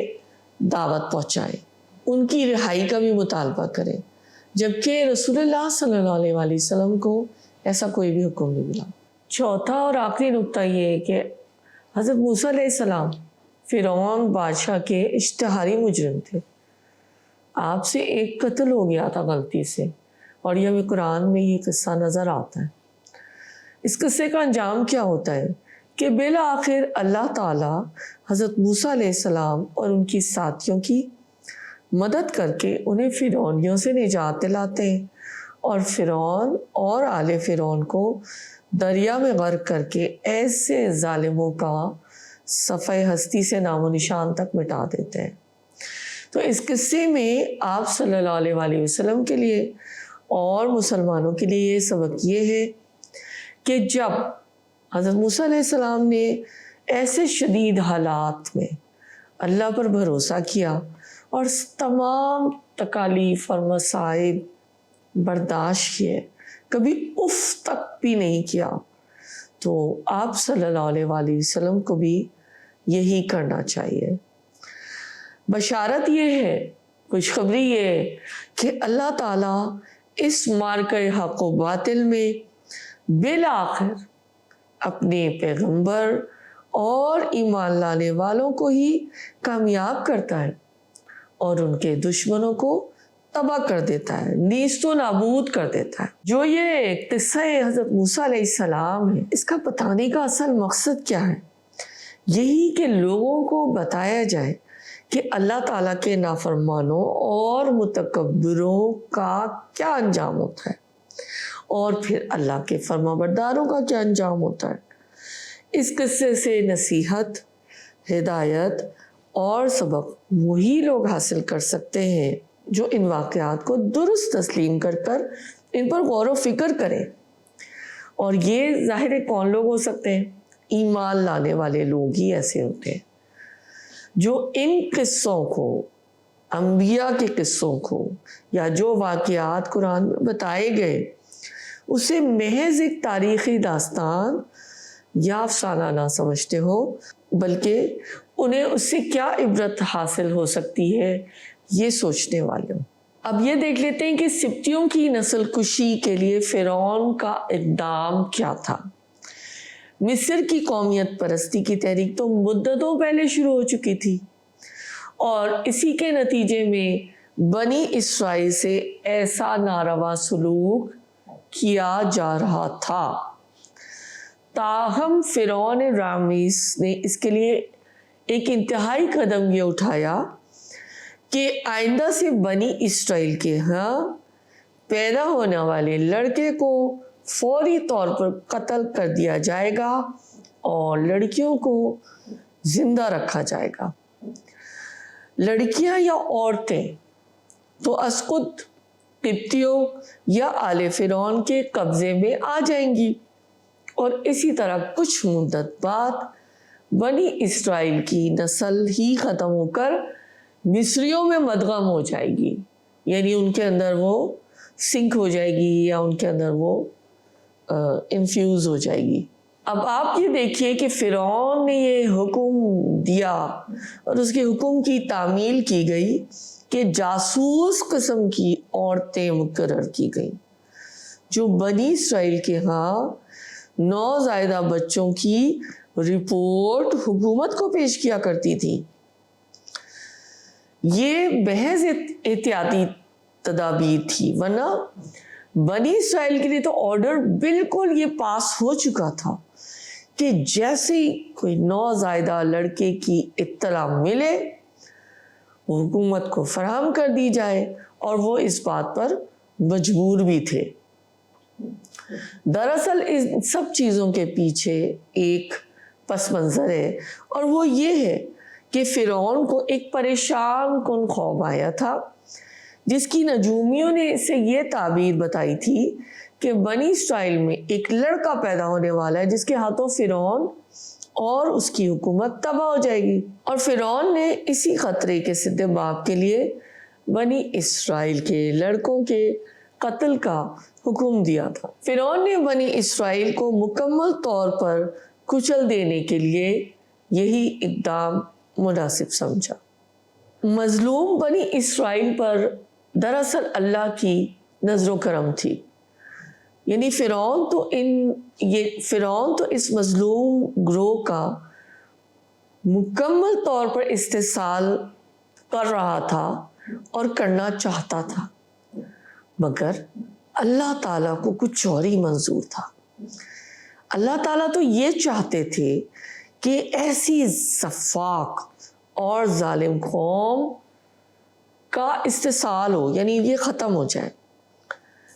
[SPEAKER 1] دعوت پہنچائیں، ان کی رہائی کا بھی مطالبہ کریں، جبکہ رسول اللہ صلی اللہ علیہ وآلہ وسلم کو ایسا کوئی بھی حکم نہیں ملا۔ چوتھا اور آخری نقطہ یہ ہے کہ حضرت موسیٰ علیہ السلام فرعون بادشاہ کے اشتہاری مجرم تھے۔ آپ سے ایک قتل ہو گیا تھا غلطی سے، اور یہ ہمیں قرآن میں یہ قصہ نظر آتا ہے۔ اس قصے کا انجام کیا ہوتا ہے کہ بالآخر اللہ تعالیٰ حضرت موسیٰ علیہ السلام اور ان کی ساتھیوں کی مدد کر کے انہیں فرعونیوں سے نجات دلاتے ہیں، اور فرعون اور آل فرعون کو دریا میں غرق کر کے ایسے ظالموں کا صفحہ ہستی سے نام و نشان تک مٹا دیتے ہیں۔ تو اس قصے میں آپ صلی اللہ علیہ وآلہ وسلم کے لیے اور مسلمانوں کے لیے یہ سبق یہ ہے کہ جب حضرت موسیٰ علیہ السلام نے ایسے شدید حالات میں اللہ پر بھروسہ کیا اور تمام تکالیف اور مصائب برداشت کیے، کبھی اف تک بھی نہیں کیا، تو آپ صلی اللہ علیہ وآلہ وسلم کو بھی یہی کرنا چاہیے۔ بشارت یہ ہے، خوشخبری یہ ہے کہ اللہ تعالیٰ اس معرکہ حق و باطل میں بالآخر اپنے پیغمبر اور ایمان لانے والوں کو ہی کامیاب کرتا ہے اور ان کے دشمنوں کو تباہ کر دیتا ہے، نیست و نابود کر دیتا ہے۔ جو یہ قصہ حضرت موسیٰ علیہ السلام ہے، اس کا بتانے کا اصل مقصد کیا ہے؟ یہی کہ لوگوں کو بتایا جائے کہ اللہ تعالیٰ کے نافرمانوں اور متکبروں کا کیا انجام ہوتا ہے، اور پھر اللہ کے فرما برداروں کا کیا انجام ہوتا ہے۔ اس قصے سے نصیحت، ہدایت اور سبق وہی لوگ حاصل کر سکتے ہیں جو ان واقعات کو درست تسلیم کر کر ان پر غور و فکر کریں، اور یہ ظاہر ہے کون لوگ ہو سکتے ہیں؟ ایمان لانے والے لوگ ہی ایسے ہوتے ہیں جو ان قصوں کو، انبیاء کے قصوں کو، یا جو واقعات قرآن میں بتائے گئے اسے محض ایک تاریخی داستان یا افسانہ نہ سمجھتے ہو، بلکہ انہیں اس سے کیا عبرت حاصل ہو سکتی ہے یہ سوچنے والے ہوں۔ اب یہ دیکھ لیتے ہیں کہ سبتیوں کی نسل کشی کے لیے فرعون کا اقدام کیا تھا۔ مصر کی قومیت پرستی کی تحریک تو مدتوں پہلے شروع ہو چکی تھی، اور اسی کے نتیجے میں بنی اسرائیل سے ایسا ناروا سلوک کیا جا رہا تھا۔ تاہم فرعون رامیس نے اس کے لیے ایک انتہائی قدم یہ اٹھایا کہ آئندہ سے بنی اسرائیل کے ہاں پیدا ہونے والے لڑکے کو فوری طور پر قتل کر دیا جائے گا اور لڑکیوں کو زندہ رکھا جائے گا. لڑکیاں یا عورتیں تو اسقط قبطیوں یا آل فرعون کے قبضے میں آ جائیں گی، اور اسی طرح کچھ مدت بعد بنی اسرائیل کی نسل ہی ختم ہو کر مصریوں میں مدغم ہو جائے گی، یعنی ان کے اندر وہ سنک ہو جائے گی یا ان کے اندر وہ انفیوز ہو جائے گی. اب آپ یہ دیکھیے کہ فرعون نے یہ حکم دیا اور اس کے حکم کی تعمیل کی گئی کہ جاسوس قسم کی عورتیں مقرر کی گئیں جو بنی اسرائیل کے ہاں نوزائیدہ بچوں کی رپورٹ حکومت کو پیش کیا کرتی تھی. یہ محض احتیاطی تدابیر تھی، ورنہ بنی اسرائیل کے لیے تو آرڈر بالکل یہ پاس ہو چکا تھا کہ جیسے ہی کوئی نوزائیدہ لڑکے کی اطلاع ملے وہ حکومت کو فراہم کر دی جائے، اور وہ اس بات پر مجبور بھی تھے. دراصل ان سب چیزوں کے پیچھے ایک پس منظر ہے، اور وہ یہ ہے کہ فرعون کو ایک پریشان کن خواب آیا تھا جس کی نجومیوں نے اسے یہ تعبیر بتائی تھی کہ بنی اسرائیل میں ایک لڑکا پیدا ہونے والا ہے جس کے ہاتھوں فرعون اور اس کی حکومت تباہ ہو جائے گی. اور فرعون نے اسی خطرے کے سدھ باب کے لیے بنی اسرائیل کے لڑکوں کے قتل کا حکم دیا تھا. فرعون نے بنی اسرائیل کو مکمل طور پر کچل دینے کے لیے یہی اقدام مناسب سمجھا. مظلوم بنی اسرائیل پر دراصل اللہ کی نظر و کرم تھی، یعنی فرعون تو اس مظلوم گروہ کا مکمل طور پر استحصال کر رہا تھا اور کرنا چاہتا تھا، مگر اللہ تعالیٰ کو کچھ اور ہی منظور تھا. اللہ تعالیٰ تو یہ چاہتے تھے کہ ایسی سفاک اور ظالم قوم کا استحصال ہو، یعنی یہ ختم ہو جائے.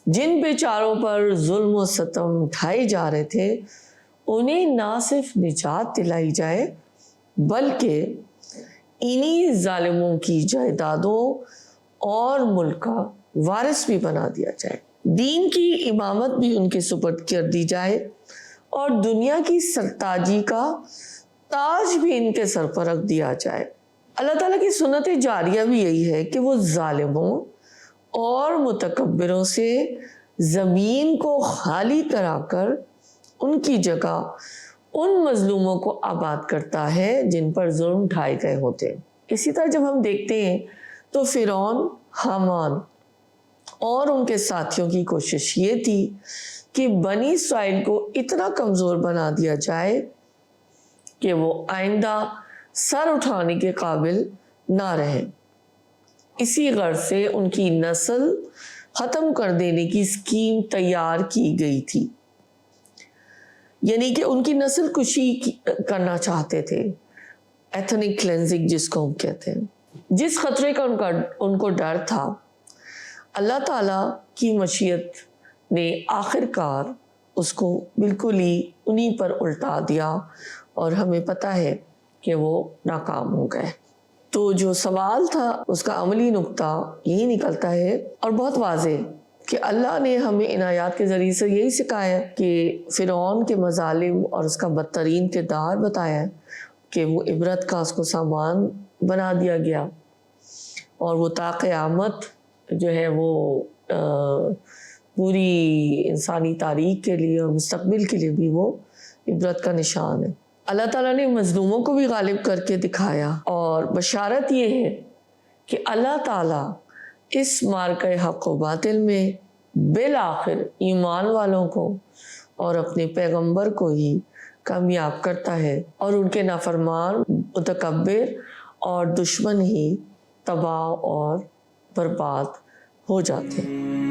[SPEAKER 1] جن بیچاروں پر ظلم و ستم ڈھائے جا رہے تھے انہیں نہ صرف نجات دلائی جائے بلکہ انہی ظالموں کی جائیدادوں اور ملک کا وارث بھی بنا دیا جائے، دین کی امامت بھی ان کے سپرد کر دی جائے، اور دنیا کی سرتاجی کا تاج بھی ان کے سر پر رکھ دیا جائے. اللہ تعالیٰ کی سنت جاریہ بھی یہی ہے کہ وہ ظالموں اور متکبروں سے زمین کو خالی کرا کر ان کی جگہ ان مظلوموں کو آباد کرتا ہے جن پر ظلم ڈھائے گئے ہوتے ہیں. اسی طرح جب ہم دیکھتے ہیں تو فرعون، حامان اور ان کے ساتھیوں کی کوشش یہ تھی کہ بنی اسرائیل کو اتنا کمزور بنا دیا جائے کہ وہ آئندہ سر اٹھانے کے قابل نہ رہے. اسی غرض سے ان کی نسل ختم کر دینے کی اسکیم تیار کی گئی تھی، یعنی کہ ان کی نسل کشی کرنا چاہتے تھے، ایتھنک کلینزنگ جس کو ہم کہتے ہیں. جس خطرے کا ان کو ڈر تھا، اللہ تعالیٰ کی مشیت نے آخر کار اس کو بالکل ہی انہی پر الٹا دیا، اور ہمیں پتہ ہے کہ وہ ناکام ہو گئے. تو جو سوال تھا اس کا عملی نقطہ یہی نکلتا ہے اور بہت واضح کہ اللہ نے ہمیں ان آیات کے ذریعے سے یہی سکھایا کہ فرعون کے مظالم اور اس کا بدترین کردار بتایا کہ وہ عبرت کا اس کو سامان بنا دیا گیا، اور وہ تا قیامت جو ہے وہ پوری انسانی تاریخ کے لیے اور مستقبل کے لیے بھی وہ عبرت کا نشان ہے. اللہ تعالیٰ نے مظلوموں کو بھی غالب کر کے دکھایا، اور بشارت یہ ہے کہ اللہ تعالیٰ اس معرکہ حق و باطل میں بالآخر ایمان والوں کو اور اپنے پیغمبر کو ہی کامیاب کرتا ہے، اور ان کے نافرمان، متکبر اور دشمن ہی تباہ اور برباد ہو جاتے ہیں.